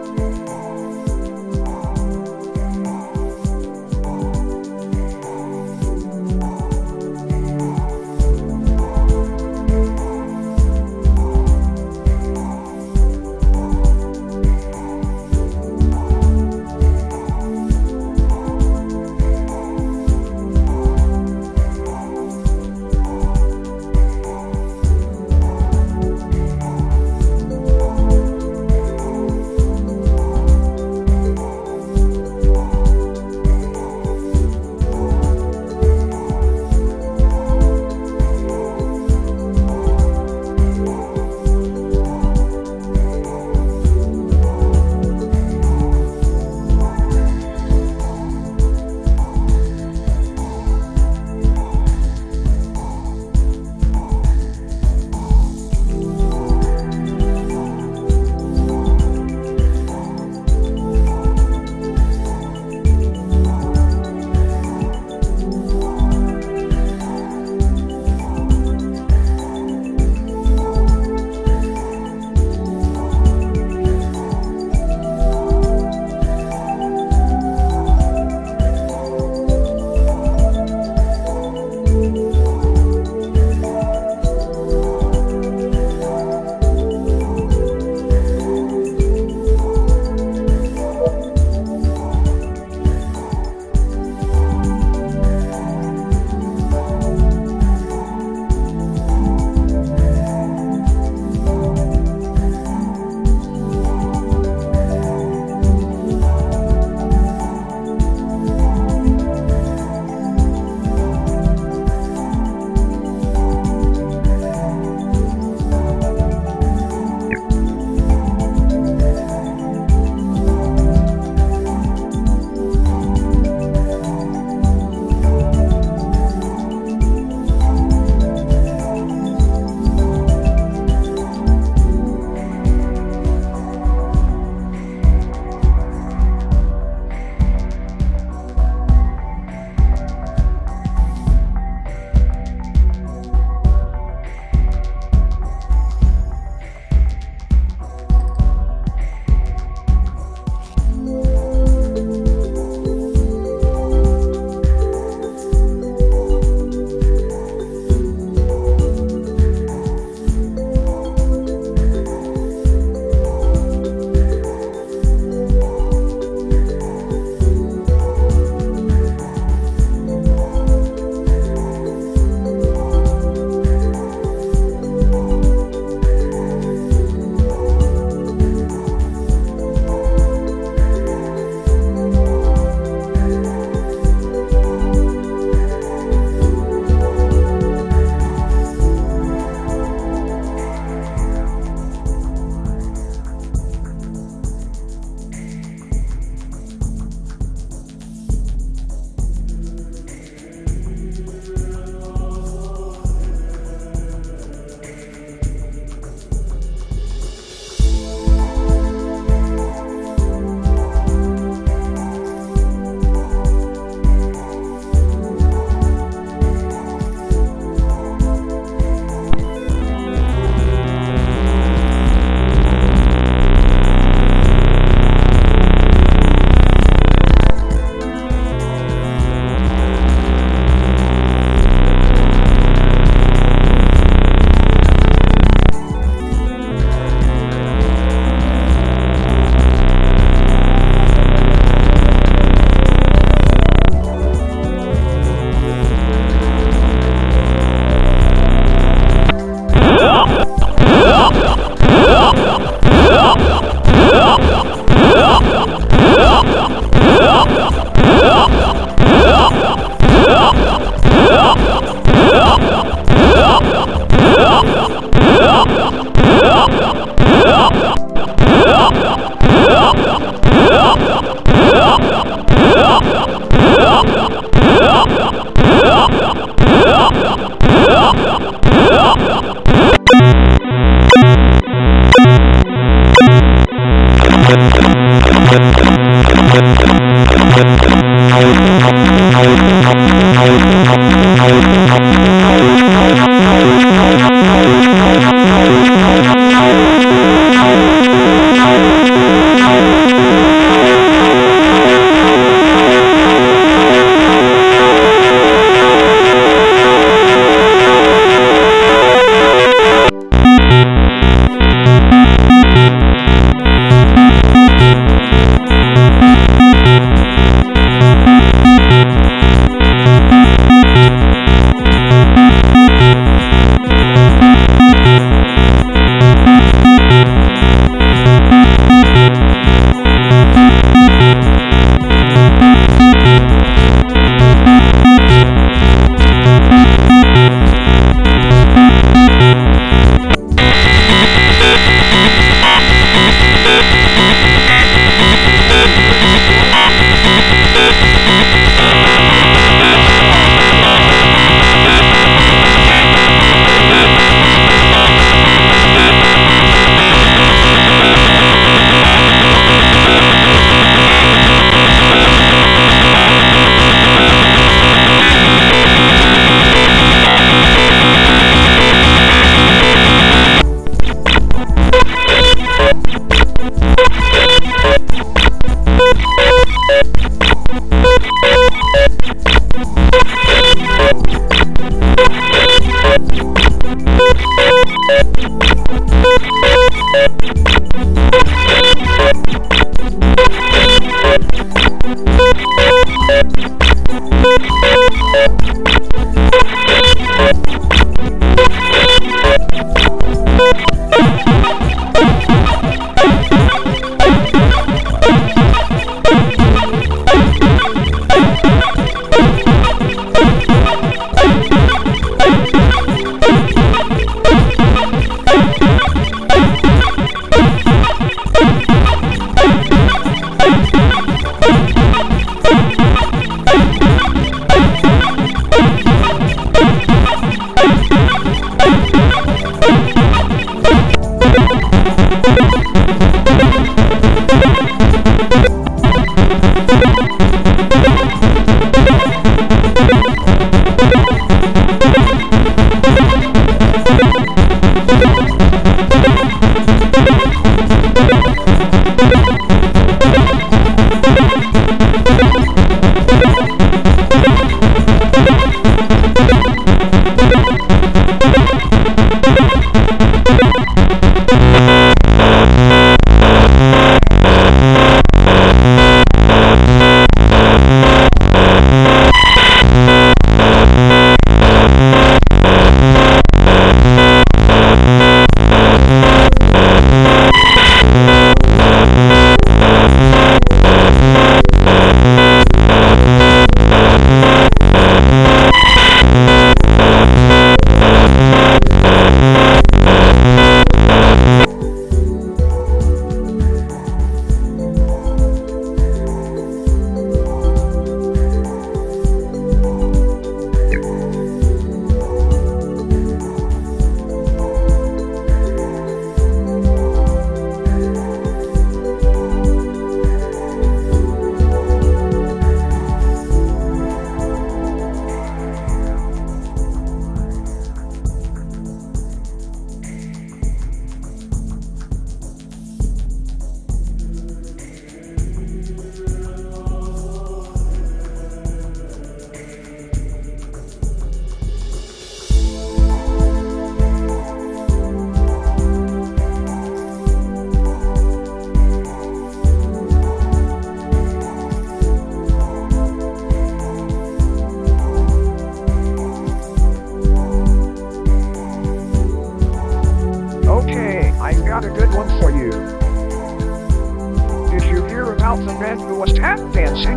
about the man who was tap dancing?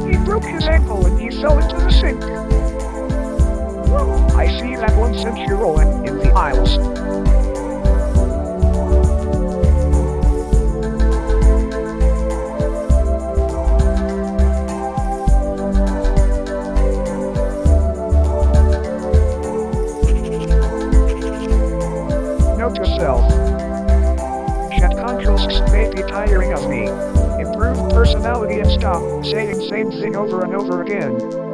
He broke his ankle and he fell into the sink. I see that one sent you rolling in the aisles. Note to self. Chat contrasts may be tiring of me. Improve personality and stop saying same thing over and over again.